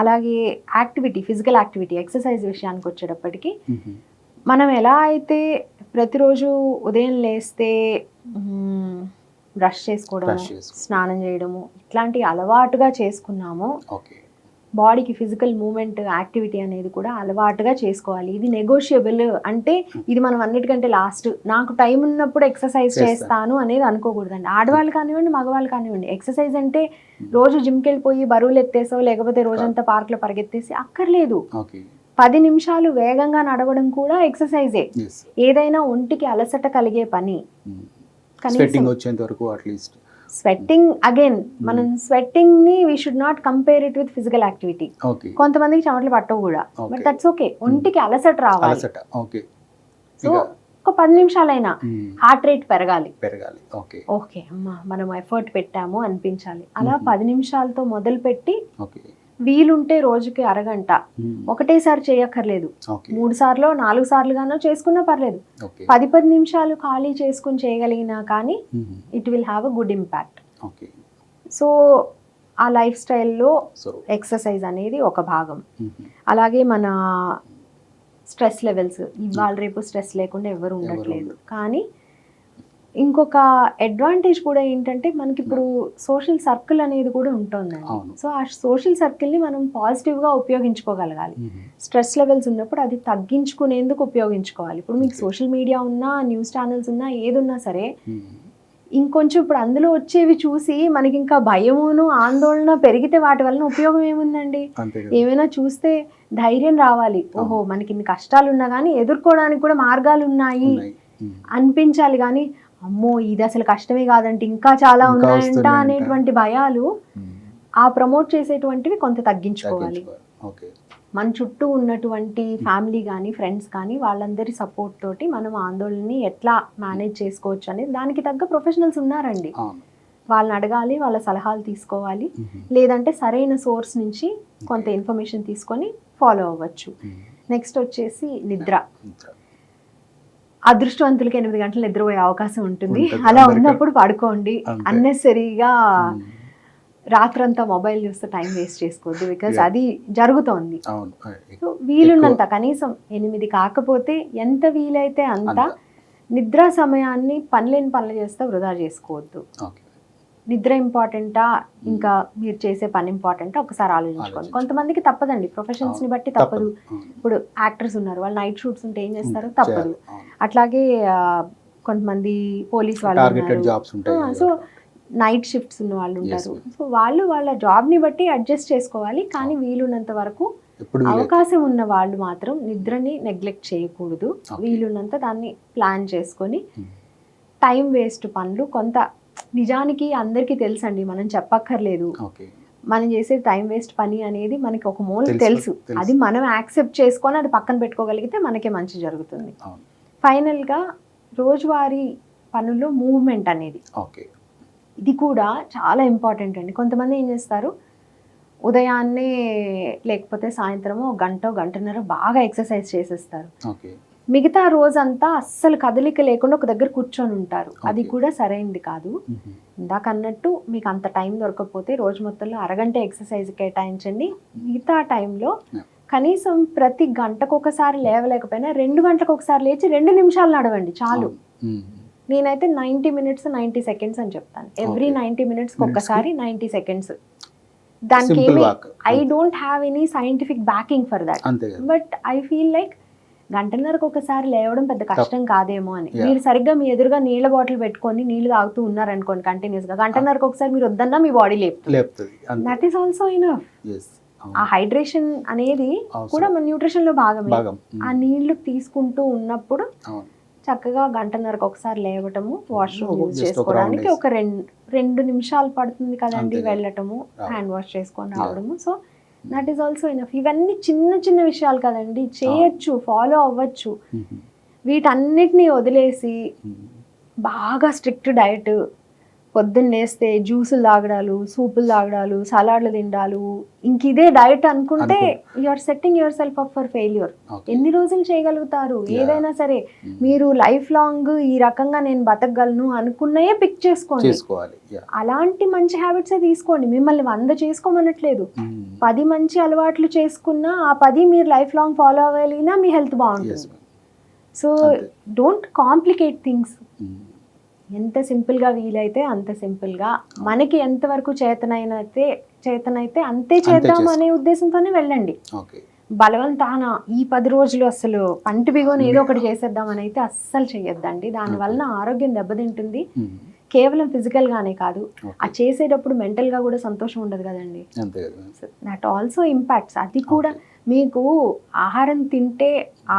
అలాగే యాక్టివిటీ, ఫిజికల్ యాక్టివిటీ, ఎక్సర్సైజ్ విషయానికి వచ్చేటప్పటికి మనం ఎలా అయితే ప్రతిరోజు ఉదయం లేస్తే బ్రష్ చేసుకోవడము, Brush చేసుకోవడం. స్నానం చేయడము, ఇట్లాంటి అలవాటుగా చేసుకున్నామో ఓకే. బాడీకి ఫిజికల్ మూమెంట్ యాక్టివిటీ అనేది కూడా అలవాటుగా చేసుకోవాలి. ఇది నెగోషియబుల్ అంటే ఇది మనం అన్నిటికంటే లాస్ట్, నాకు టైం ఉన్నప్పుడు ఎక్సర్సైజ్ చేస్తాను అనేది అనుకోకూడదండి. ఆడవాళ్ళు కానివ్వండి, మగవాళ్ళు కానివ్వండి. ఎక్సర్సైజ్ అంటే రోజు జిమ్కి వెళ్ళిపోయి బరువులు ఎత్తేసో లేకపోతే రోజంతా పార్క్లో పరిగెత్తేసి అక్కర్లేదు. ఓకే. 10 నిమిషాలు వేగంగా నడవడం కూడా ఎక్సర్సైజే. ఎస్. ఏదైనా ఒంటికి అలసట కలిగే పని. స్వెట్టింగ్ వచ్చేంత వరకు అట్లీస్ట్. స్వెట్టింగ్ అగైన్ మనం స్వెట్టింగ్ ని we should not compare it with physical activity. Okay. కొంతమందికి చెమటలు పట్టవు కూడా, బట్ దట్స్ ఓకే. ఒంటికి అలసట రావాలి. అలసట. ఓకే. సో ఒక 10 నిమిషాలైనా హార్ట్ రేట్ పెరగాలి. ఓకే. ఓకే అమ్మా మనం ఎఫర్ట్ పెట్టాము అనిపించాలి. అలా 10 నిమిషాలతో మొదలు పెట్టి ఓకే. వీలుంటే రోజుకి అరగంట, ఒకటేసారి చేయక్కర్లేదు. ఓకే. 3 సార్లు 4 సార్లు గానో చేసుకున్నా పర్లేదు. ఓకే. 10 నిమిషాలు ఖాళీ చేసుకుని చేయగలిగినా కానీ it will have a good impact. Okay. So ఆ లైఫ్ స్టైల్లో సో ఎక్సర్సైజ్ అనేది ఒక భాగం. అలాగే మన స్ట్రెస్ లెవెల్స్, ఇవాళ రేపు స్ట్రెస్ లేకుండా ఎవరు ఉండట్లేదు. కానీ ఇంకొక అడ్వాంటేజ్ కూడా ఏంటంటే మనకి ఇప్పుడు సోషల్ సర్కిల్ అనేది కూడా ఉంటుందండి. సో ఆ సోషల్ సర్కిల్ని మనం పాజిటివ్గా ఉపయోగించుకోగలగాలి. స్ట్రెస్ లెవెల్స్ ఉన్నప్పుడు అది తగ్గించుకునేందుకు ఉపయోగించుకోవాలి. ఇప్పుడు మీకు సోషల్ మీడియా ఉన్నా, న్యూస్ ఛానల్స్ ఉన్నా, ఏదున్నా సరే ఇంకొంచెం ఇప్పుడు అందులో వచ్చేవి చూసి మనకి ఇంకా భయమును ఆందోళన పెరిగితే వాటి వలన ఉపయోగం ఏముందండి? ఏమైనా చూస్తే ధైర్యం రావాలి. ఓహో మనకి ఇన్ని కష్టాలు ఉన్నా కానీ ఎదుర్కోవడానికి కూడా మార్గాలు ఉన్నాయి అనిపించాలి. కానీ అమ్మో ఇది అసలు కష్టమే కాదంటే ఇంకా చాలా ఉన్నాయంట అనేటువంటి భయాలు ఆ ప్రమోట్ చేసేటువంటివి కొంత తగ్గించుకోవాలి. మన చుట్టూ ఉన్నటువంటి ఫ్యామిలీ కానీ ఫ్రెండ్స్ కానీ వాళ్ళందరి సపోర్ట్ తోటి మనం ఆందోళనని ఎట్లా మేనేజ్ చేసుకోవచ్చు అనేది దానికి తగ్గ ప్రొఫెషనల్స్ ఉన్నారండి. వాళ్ళని అడగాలి, వాళ్ళ సలహాలు తీసుకోవాలి. లేదంటే సరైన సోర్స్ నుంచి కొంత ఇన్ఫర్మేషన్ తీసుకొని ఫాలో అవ్వచ్చు. నెక్స్ట్ వచ్చేసి నిద్ర. అదృష్టవంతులకి 8 గంటలు నిద్రపోయే అవకాశం ఉంటుంది. అలా ఉన్నప్పుడు పడుకోండి. అన్నెసరీగా రాత్రంతా మొబైల్ చూస్తే టైం వేస్ట్ చేసుకోవద్దు. బికాజ్ అది జరుగుతోంది. సో వీలున్నంత కనీసం 8 కాకపోతే ఎంత వీలైతే అంత నిద్ర సమయాన్ని పనులేని పనులు చేస్తే వృధా చేసుకోవద్దు. నిద్ర ఇంపార్టెంటా ఇంకా మీరు చేసే పని ఇంపార్టెంటా ఒకసారి ఆలోచించుకోండి. కొంతమందికి తప్పదండి, ప్రొఫెషన్స్ ని బట్టి తప్పదు. ఇప్పుడు యాక్టర్స్ ఉన్నారు, వాళ్ళు నైట్ షూట్స్ ఉంటే ఏం చేస్తారు, తప్పదు. అట్లాగే కొంతమంది పోలీస్ వాళ్ళు ఉన్నారు, సో నైట్ షిఫ్ట్స్ ఉన్న వాళ్ళు ఉంటారు. సో వాళ్ళు వాళ్ళ జాబ్ని బట్టి అడ్జస్ట్ చేసుకోవాలి. కానీ వీలున్నంత వరకు అవకాశం ఉన్న వాళ్ళు మాత్రం నిద్రని నెగ్లెక్ట్ చేయకూడదు. వీలున్నంత దాన్ని ప్లాన్ చేసుకొని టైం వేస్ట్ పనులు కొంత నిజానికి అందరికీ తెలుసండి, మనం చెప్పక్కర్లేదు. మనం చేసే టైం వేస్ట్ పని అనేది మనకి ఒక మూల తెలుసు. అది మనం యాక్సెప్ట్ చేసుకొని అది పక్కన పెట్టుకోగలిగితే మనకే మంచి జరుగుతుంది. ఫైనల్గా రోజువారీ పనుల్లో మూవ్మెంట్ అనేది ఇది కూడా చాలా ఇంపార్టెంట్ అండి. కొంతమంది ఏం చేస్తారు, ఉదయాన్నే లేకపోతే సాయంత్రము గంటన్నర బాగా ఎక్సర్సైజ్ చేసేస్తారు. మిగతా రోజంతా అస్సలు కదలిక లేకుండా ఒక దగ్గర కూర్చొని ఉంటారు. అది కూడా సరైనది కాదు. ఇందాక అన్నట్టు మీకు అంత టైం దొరకకపోతే రోజు మొత్తంలో అరగంట ఎక్సర్సైజ్ కేటాయించండి. మిగతా టైంలో కనీసం ప్రతి గంటకు ఒకసారి లేవలేకపోయినా 2 గంటలకు ఒకసారి లేచి 2 నిమిషాలు నడవండి చాలు. నేనైతే 90 minutes 90 seconds అని చెప్తాను. ఎవ్రీ 90 minutes ఒక్కసారి 90 seconds. దానికి ఏమి I don't have any scientific backing for that. But I feel like గంటన్నరకు ఒకసారి లేవడం పెద్ద కష్టం కాదేమో అని. మీరు సరిగ్గా మీ ఎదురుగా నీళ్ళ బాటిల్ పెట్టుకొని నీళ్లు తాగుతూ ఉన్నారనుకోండి కంటిన్యూస్ గా, గంటన్నరకు ఒకసారి మీరు వద్దన్నా మీ బాడీ లేపుతుంది. That is also enough. ఆ హైడ్రేషన్ అనేది కూడా మన న్యూట్రిషన్ లో భాగమే. ఆ నీళ్లు తీసుకుంటూ ఉన్నప్పుడు చక్కగా గంటన్నరకు ఒకసారి లేవటము, వాష్రూమ్ యూజ్ చేసుకోవడానికి ఒక 2 నిమిషాలు పడుతుంది కదండి వెళ్ళటము, హ్యాండ్ వాష్ చేసుకొని రావడము. So that is also enough. ఇవన్నీ చిన్న చిన్న విషయాలు కదండి, చేయొచ్చు, ఫాలో అవ్వచ్చు. వీటన్నిటినీ వదిలేసి బాగా స్ట్రిక్ట్ డైట్, పొద్దున్న లేస్తే జ్యూసులు తాగడాలు, సూపులు తాగడాలు, సలాడ్లు తినడాలు, ఇంక ఇదే డైట్ అనుకుంటే you're setting yourself up for failure. ఎన్ని రోజులు చేయగలుగుతారు? ఏదైనా సరే మీరు లైఫ్ లాంగ్ ఈ రకంగా నేను బతకగలను అనుకున్నయే పిక్ చేసుకోండి. అలాంటి మంచి హ్యాబిట్సే తీసుకోండి. మిమ్మల్ని 100 చేసుకోమనట్లేదు. 10 మంచి అలవాట్లు చేసుకున్నా ఆ 10 మీరు లైఫ్ లాంగ్ ఫాలో అవ్వగలిగినా మీ హెల్త్ బాగుంటుంది. So don't complicate things. ఎంత సింపుల్గా వీలైతే అంత సింపుల్గా, మనకి ఎంతవరకు చేతనైతే అంతే చేద్దాం అనే ఉద్దేశంతోనే వెళ్ళండి. ఓకే. బలవంతాన ఈ 10 రోజులు అసలు పంటి బిగోని ఏదో ఒకటి చేసేద్దామని అయితే అస్సలు చేయొద్దండి. దానివల్ల ఆరోగ్యం దెబ్బతింటుంది. కేవలం ఫిజికల్గానే కాదు, ఆ చేసేటప్పుడు మెంటల్గా కూడా సంతోషం ఉండదు కదండి. That also impacts. అది కూడా మీకు ఆహారం తింటే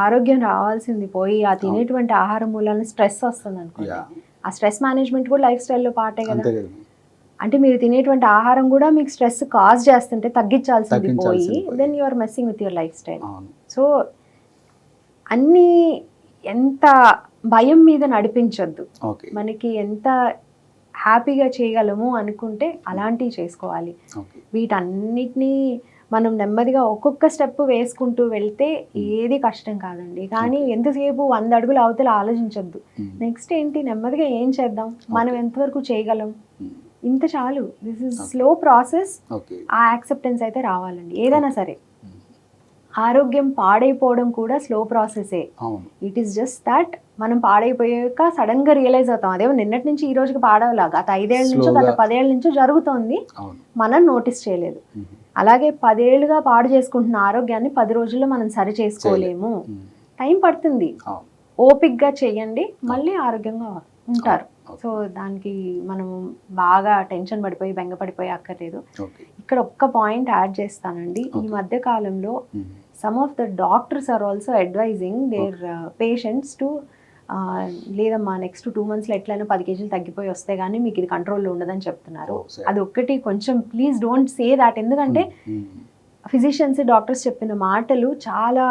ఆరోగ్యం రావాల్సింది పోయి ఆ తినేటువంటి ఆహారం మూలాన స్ట్రెస్ వస్తుంది అనుకోండి. ఆ స్ట్రెస్ మేనేజ్మెంట్ కూడా లైఫ్ స్టైల్లో పార్టే కదా. అంటే మీరు తినేటువంటి ఆహారం కూడా మీకు స్ట్రెస్ కాజ్ చేస్తుంటే తగ్గించాల్సింది పోయి then you are messing with your lifestyle. So అన్నీ ఎంత భయం మీద నడిపించొద్దు. మనకి ఎంత హ్యాపీగా చేయగలము అనుకుంటే అలాంటివి చేసుకోవాలి. వీటన్నిటినీ మనం నెమ్మదిగా ఒక్కొక్క స్టెప్ వేసుకుంటూ వెళ్తే ఏది కష్టం కాదండి. కానీ ఎంతసేపు 100 అడుగులు అవతల ఆలోచించొద్దు. నెక్స్ట్ ఏంటి, నెమ్మదిగా ఏం చేద్దాం, మనం ఎంతవరకు చేయగలం, ఇంత చాలు. This is slow process. ఆ యాక్సెప్టెన్స్ అయితే రావాలండి. ఏదైనా సరే ఆరోగ్యం పాడైపోవడం కూడా స్లో ప్రాసెసే. ఇట్ ఈస్ జస్ట్ దట్ మనం పాడైపోయాక సడన్ గా రియలైజ్ అవుతాం. అదేమో నిన్నటి నుంచి ఈ రోజుకి పాడవలా, గత 5 ఏళ్ళ నుంచో గత 10 ఏళ్ళ నుంచో జరుగుతోంది, మనం నోటీస్ చేయలేదు. అలాగే 10 ఏళ్ళుగా పాడు చేసుకుంటున్న ఆరోగ్యాన్ని 10 రోజుల్లో మనం సరి చేసుకోలేము. టైం పడుతుంది. ఓపిక్గా చేయండి, మళ్ళీ ఆరోగ్యంగా ఉంటారు. సో దానికి మనం బాగా టెన్షన్ పడిపోయి బెంగ పడిపోయి అక్కర్లేదు. ఇక్కడ ఒక్క పాయింట్ యాడ్ చేస్తానండి. ఈ మధ్య కాలంలో some of the doctors are also advising their patients to లేదమ్మా నెక్స్ట్ 2 monthsలో ఎట్లయినా 10 kgs తగ్గిపోయి వస్తే కానీ మీకు ఇది కంట్రోల్లో ఉండదని చెప్తున్నారు. అది ఒక్కటి కొంచెం ప్లీజ్ డోంట్ సే దాట్. ఎందుకంటే ఫిజిషియన్స్ డాక్టర్స్ చెప్పిన మాటలు చాలా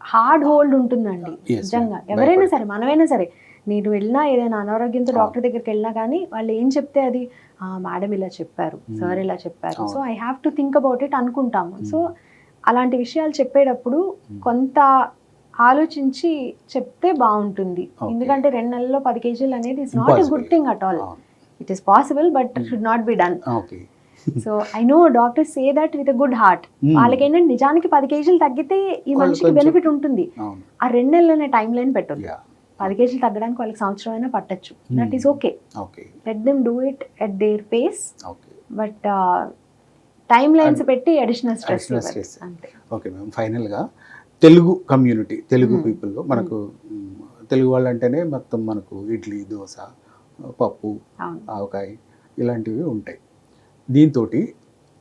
హార్డ్ హోల్డ్ ఉంటుందండి. నిజంగా ఎవరైనా సరే, మనమైనా సరే, నేను వెళ్ళినా ఏదైనా అనారోగ్యంతో డాక్టర్ దగ్గరికి వెళ్ళినా కానీ వాళ్ళు ఏం చెప్తే అది మేడం ఇలా చెప్పారు, సార్ ఇలా చెప్పారు, so I have to think about it అనుకుంటాము. సో అలాంటి విషయాలు చెప్పేటప్పుడు కొంత ఆలోచించి చెప్తే బాగుంటుంది. ఎందుకంటే 2 నెలల్లో 10 kgs అనేది is not a good thing at all. It is possible but should not be done. So I know doctors say that with a good heart. వాళ్ళకైనా నిజానికి 10 kgs తగ్గితే ఈ మనిషికి బెనిఫిట్ ఉంటుంది. ఆ 2 నెలలనే టైం లైన్ పెట్టొద్దు. 10 kgs తగ్గడానికి వాళ్ళకి సంవత్సరం అయినా పట్టచ్చు. That is okay. Let them do it at their pace. But timelines పెట్టి అడిషనల్ స్ట్రెస్ అంతే. ఓకే మ్యామ్, ఫైనల్గా తెలుగు కమ్యూనిటీ, తెలుగు పీపుల్లో మనకు తెలుగు వాళ్ళు అంటేనే మొత్తం మనకు ఇడ్లీ, దోశ, పప్పు, ఆవకాయ ఇలాంటివి ఉంటాయి. దీంతో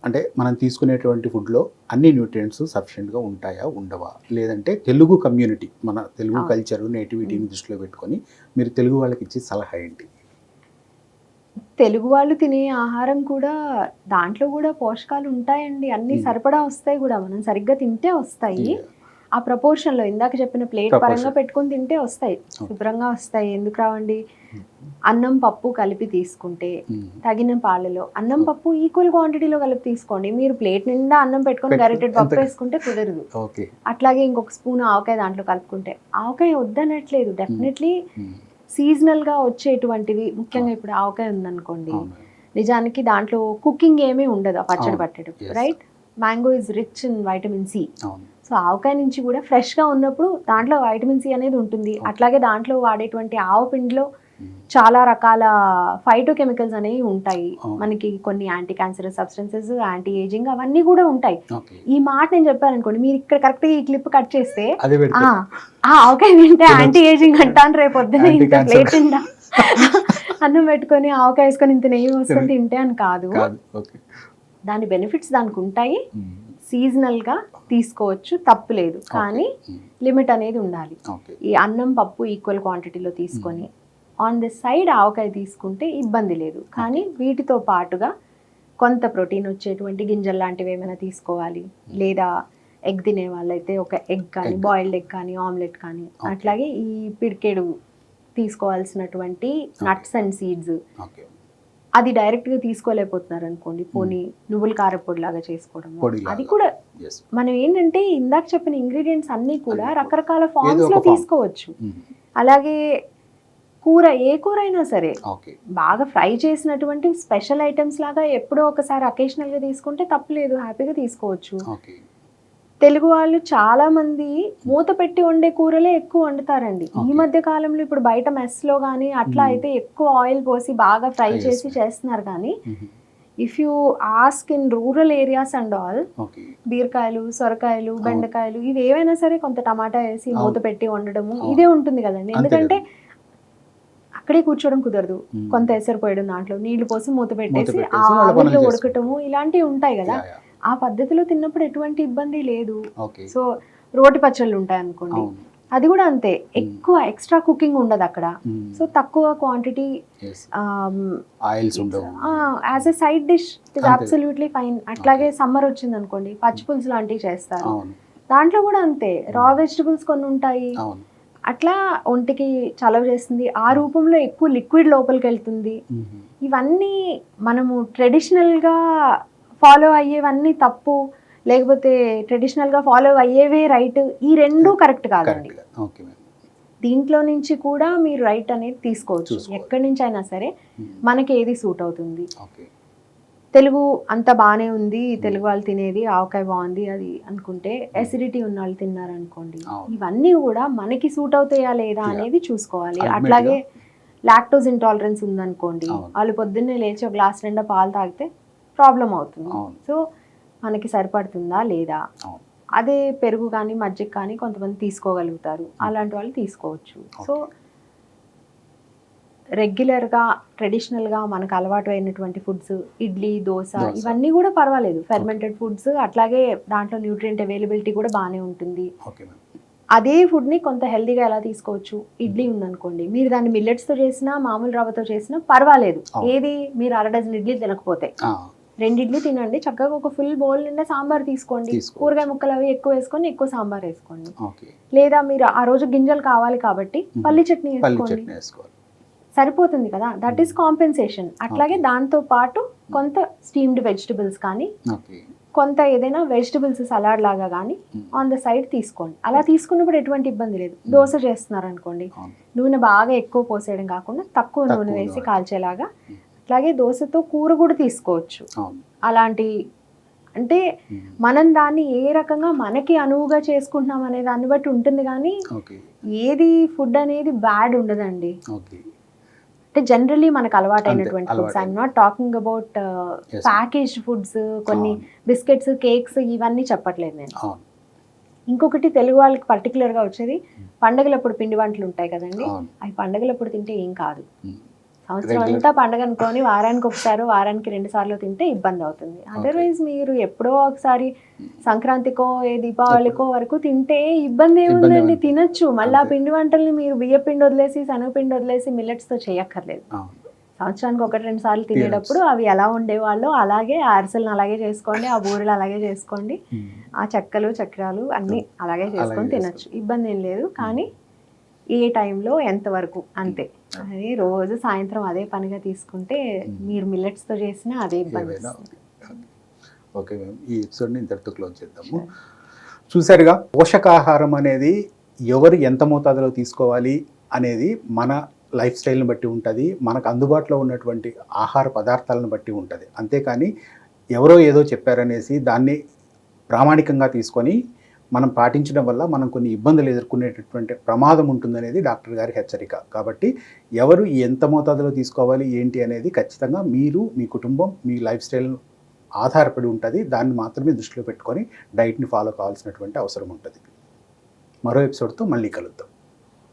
అంటే మనం తీసుకునేటువంటి ఫుడ్లో అన్ని న్యూట్రియంట్స్ సఫిషియెంట్గా ఉంటాయా, ఉండవా? లేదంటే తెలుగు కమ్యూనిటీ, మన తెలుగు కల్చర్, నేటివిటీని దృష్టిలో పెట్టుకొని మీరు తెలుగు వాళ్ళకి ఇచ్చే సలహా ఏంటి? తెలుగు వాళ్ళు తినే ఆహారం కూడా దాంట్లో కూడా పోషకాలు ఉంటాయండి. అన్ని సరిపడా వస్తాయి కూడా, మనం సరిగ్గా తింటే వస్తాయి. ఆ ప్రపోర్షన్లో ఇందాక చెప్పిన ప్లేట్ పరంగా పెట్టుకొని తింటే వస్తాయి, శుభ్రంగా వస్తాయి. ఎందుకు రావండి? అన్నం పప్పు కలిపి తీసుకుంటే తగిన పాలలో అన్నం పప్పు ఈక్వల్ క్వాంటిటీలో కలిపి తీసుకోండి. మీరు ప్లేట్ నిండా అన్నం పెట్టుకొని గరిటెడ్ పప్పు వేసుకుంటే కుదరదు. అట్లాగే ఇంకొక స్పూన్ ఆవకాయ దాంట్లో కలుపుకుంటే, ఆవకాయ వద్దనట్లేదు, డెఫినెట్లీ సీజనల్గా వచ్చేటువంటివి, ముఖ్యంగా ఇప్పుడు ఆవకాయ ఉందనుకోండి, నిజానికి దాంట్లో కుకింగ్ ఏమీ ఉండదు ఆ పచ్చడి పట్టేటప్పుడు, right? Mango is rich in vitamin C. So ఆవకాయ నుంచి కూడా ఫ్రెష్గా ఉన్నప్పుడు దాంట్లో వైటమిన్ సి అనేది ఉంటుంది. అట్లాగే దాంట్లో వాడేటువంటి ఆవపిండిలో చాలా రకాల ఫైటోకెమికల్స్ అనేవి ఉంటాయి. మనకి కొన్ని anti cancerous substances, anti ageing అవన్నీ కూడా ఉంటాయి. ఈ మాట నేను చెప్పాను అనుకోండి, మీరు ఇక్కడ కరెక్ట్గా ఈ క్లిప్ కట్ చేస్తే ఆవకాయ తింటే యాంటీ ఏజింగ్ అంటాను, రేపు పొద్దున ఇంత ప్లేట్ తింటా అన్నం పెట్టుకొని ఆవకాయ వేసుకొని ఇంత నెయ్యి వేసుకొని తింటే అని కాదు. దాని బెనిఫిట్స్ దానికి ఉంటాయి. సీజనల్గా తీసుకోవచ్చు, తప్పు లేదు, కానీ లిమిట్ అనేది ఉండాలి. ఈ అన్నం పప్పు ఈక్వల్ క్వాంటిటీలో తీసుకొని ఆన్ ది సైడ్ ఆవకాయ తీసుకుంటే ఇబ్బంది లేదు. కానీ వీటితో పాటుగా కొంత ప్రోటీన్ వచ్చేటువంటి గింజలు లాంటివి ఏమైనా తీసుకోవాలి. లేదా ఎగ్ తినే వాళ్ళైతే ఒక ఎగ్ కానీ, బాయిల్డ్ ఎగ్ కానీ, ఆమ్లెట్ కానీ, అట్లాగే ఈ పిడికెడు తీసుకోవాల్సినటువంటి నట్స్ అండ్ సీడ్స్, అది డైరెక్ట్గా తీసుకోలేకపోతున్నారు అనుకోండి, పోనీ నువ్వుల కారపొడి లాగా చేసుకోవడం, అది కూడా మనం ఏంటంటే ఇందాక చెప్పిన ఇంగ్రీడియంట్స్ అన్నీ కూడా రకరకాల ఫార్మ్స్లో తీసుకోవచ్చు. అలాగే కూర, ఏ కూర అయినా సరే బాగా ఫ్రై చేసినటువంటి స్పెషల్ ఐటమ్స్ లాగా ఎప్పుడో ఒకసారి అకేషనల్గా తీసుకుంటే తప్పలేదు, హ్యాపీగా తీసుకోవచ్చు. తెలుగు వాళ్ళు చాలా మంది మూత పెట్టి వండే కూరలే ఎక్కువ వండుతారండి. ఈ Okay. మధ్య కాలంలో ఇప్పుడు బయట మెస్ లో కానీ అట్లా అయితే ఎక్కువ ఆయిల్ పోసి బాగా ఫ్రై Yes, చేసి ma'am. చేస్తున్నారు. కానీ if you ask in rural areas and all, okay బీరకాయలు, సొరకాయలు, బెండకాయలు ఇవి ఏవైనా సరే కొంత టమాటా వేసి అవును. మూత పెట్టి వండడము అవును. ఇదే ఉంటుంది కదండి. అంతే ఎందుకంటే కదా. అక్కడే కూర్చోవడం కుదరదు. మ్మ్. కొంత ఎసరు పోయడం, దాంట్లో నీళ్లు పోసి మూత పెట్టేసి పెట్టేసి ఆ వాళ్ళ పనులు ఆవిరిలో చేసుకుంటారు. ఉడకటము ఇలాంటివి ఉంటాయి కదా. Yeah, yeah. ఆ పద్ధతిలో తిన్నప్పుడు ఎటువంటి ఇబ్బంది లేదు. ఓకే సో రోటి పచ్చళ్ళు ఉంటాయి అనుకోండి, అవును అది కూడా అంతే, ఎక్కువ ఎక్స్ట్రా కుకింగ్ ఉండదు అక్కడ. సో తక్కువ క్వాంటిటీ ఆయిల్స్ ఉండవు. As a side dish is అంతే. Absolutely fine. అట్లాగే సమ్మర్ వచ్చింది అనుకోండి, పచ్చి పులుసు లాంటివి చేస్తారు, అవును దాంట్లో కూడా అంతే రా వెజిటబుల్స్ కొన్ని ఉంటాయి. అవును అట్లా ఒంటికి చలవ చేస్తుంది, ఆ రూపంలో ఎక్కువ లిక్విడ్ లోపలికి వెళ్తుంది. ఇవన్నీ మనము ట్రెడిషనల్గా ఫాలో అయ్యేవన్నీ తప్పు, లేకపోతే ట్రెడిషనల్గా ఫాలో అయ్యేవే రైట్, ఈ రెండు కరెక్ట్ కాదండి. కరెక్ట్. Okay ma'am. దీంట్లో నుంచి కూడా మీరు రైట్ అనేది తీసుకోవచ్చు. చూసుకోవాలి. ఎక్కడి నుంచి అయినా సరే మనకి ఏది సూట్ అవుతుంది. ఓకే తెలుగు అంత బాగానే ఉంది, తెలుగు వాళ్ళు తినేది ఆవకాయ బాగుంది అది అనుకుంటే, ఎసిడిటీ ఉన్న వాళ్ళు తిన్నారనుకోండి, అవును. ఇవన్నీ కూడా మనకి సూట్ అవుతాయా లేదా Yeah. అనేది చూసుకోవాలి. Ultimate అట్లాగే లాక్టోజ్ ఇంటాలరెన్స్ ఉందనుకోండి, అవును. వాళ్ళు పొద్దున్నే లేచి ఒక గ్లాస్ నిండా పాలు తాగితే ప్రాబ్లం అవుతుంది. అవును. సో మనకి సరిపడుతుందా లేదా, అవును. అదే పెరుగు కానీ మజ్జిగ కానీ కొంతమంది తీసుకోగలుగుతారు, అలాంటి వాళ్ళు తీసుకోవచ్చు. సో రెగ్యులర్గా ట్రెడిషనల్గా మనకు అలవాటు అయినటువంటి ఫుడ్స్, ఇడ్లీ, దోశ ఇవన్నీ కూడా పర్వాలేదు, ఫెర్మెంటెడ్ ఫుడ్స్, అట్లాగే దాంట్లో న్యూట్రియంట్ అవైలబిలిటీ కూడా బాగానే ఉంటుంది. Okay ma'am. అదే ఫుడ్ని కొంత హెల్తీగా ఎలా తీసుకోవచ్చు, ఇడ్లీ ఉందనుకోండి, మీరు దాన్ని మిల్లెట్స్తో చేసినా మామూలు రవ్వతో చేసినా పర్వాలేదు. ఏది మీరు 1/2 డజన్ ఇడ్లీ తినకపోతే 2 ఇడ్లీ తినండి, చక్కగా ఒక ఫుల్ బౌల్ నిండా సాంబార్ తీసుకోండి, కూరగాయ ముక్కలు అవి ఎక్కువ వేసుకొని ఎక్కువ సాంబార్ వేసుకోండి. ఓకే లేదా మీరు ఆ రోజు గింజలు కావాలి కాబట్టి పల్లి చట్నీ పల్లి వేసుకోండి, చట్నీ వేసుకోవాలి. సరిపోతుంది కదా. That is compensation. అట్లాగే దాంతో పాటు కొంత స్టీమ్డ్ వెజిటబుల్స్ కానీ, ఓకే కొంత ఏదైనా వెజిటబుల్స్ సలాడ్ లాగా కానీ ఆన్ ద సైడ్ తీసుకోండి. అలా తీసుకున్నప్పుడు ఎటువంటి ఇబ్బంది లేదు. దోశ చేస్తున్నారు అనుకోండి, అవును. నూనె బాగా ఎక్కువ పోసేయడం కాకుండా తక్కువ నూనె వేసి కాల్చేలాగా, అట్లాగే దోశతో కూర కూడా తీసుకోవచ్చు. అవును. అలాంటి అంటే మనం దాన్ని ఏ రకంగా మనకి అనువుగా చేసుకుంటున్నాం అనే దాన్ని బట్టి ఉంటుంది. కానీ ఓకే ఏది ఫుడ్ అనేది బ్యాడ్ ఉండదండి. ఓకే అంటే జనరల్లీ మనకు అలవాటైనటువంటి అంతే, foods, I'm not talking about Yes. Packaged foods, కొన్ని అవును. బిస్కెట్స్, కేక్స్ ఇవన్నీ చెప్పట్లేదు నేను. అవును. ఇంకొకటి తెలుగు వాళ్ళకి పర్టికులర్గా వచ్చేది పండగలప్పుడు పిండి వంటలు ఉంటాయి కదండి, అవును. అవి పండగలప్పుడు తింటే ఏం కాదు. మ్మ్. సంవత్సరం Regular. అంతా పండగ అనుకొని వారానికి ఒకసారి, వారానికి 2 సార్లు తింటే ఇబ్బంది అవుతుంది. అదర్వైజ్ మీరు ఎప్పుడో ఒకసారి సంక్రాంతికో ఏ దీపావళికో వరకు తింటే ఇబ్బంది ఏముందండి, ఏముంది. తినచ్చు. మళ్ళీ ఆ అంతే. పిండి వంటల్ని మీరు బియ్య పిండి వదిలేసి శనగపిండి వదిలేసి మిల్లెట్స్తో చేయక్కర్లేదు. అవును. సంవత్సరానికి 1-2 సార్లు తినేటప్పుడు అవి ఎలా ఉండేవాళ్ళు అలాగే అరిసెలను అలాగే చేసుకోండి, ఆ బూరెలు అలాగే చేసుకోండి, ఆ చెక్కలు చక్రాలు అన్నీ అలాగే చేసుకొని తినచ్చు, ఇబ్బంది ఏం లేదు. కానీ ఏ టైంలో ఎంతవరకు అంతే. అది రోజు సాయంత్రం అదే పనిగా తీసుకుంటే మీరు మిల్లెట్స్తో చేసినా అదే ఇబ్బంది ఏవైనా వస్తుంది. ఓకే మ్యామ్, ఈ ఎపిసోడ్ని ఇంతటితో క్లోజ్ చేద్దాము. చూసారుగా, పోషకాహారం అనేది ఎవరు ఎంత మోతాదులో తీసుకోవాలి అనేది మన లైఫ్ స్టైల్ని బట్టి ఉంటుంది, మనకు అందుబాటులో ఉన్నటువంటి ఆహార పదార్థాలను బట్టి ఉంటుంది. అంతేకాని ఎవరో ఏదో చెప్పారనేసి దాన్ని ప్రామాణికంగా తీసుకొని మనం పాటించడం వల్ల మనం కొన్ని ఇబ్బందులు ఎదుర్కొనేటటువంటి ప్రమాదం ఉంటుందనేది డాక్టర్ గారి హెచ్చరిక. కాబట్టి ఎవరు ఎంత మోతాదులో తీసుకోవాలి ఏంటి అనేది ఖచ్చితంగా మీరు, మీ కుటుంబం, మీ లైఫ్ స్టైల్ ఆధారపడి ఉంటుంది. దాన్ని మాత్రమే దృష్టిలో పెట్టుకొని డైట్ని ఫాలో కావాల్సినటువంటి అవసరం ఉంటుంది. మరో ఎపిసోడ్తో మళ్ళీ కలుద్దాం.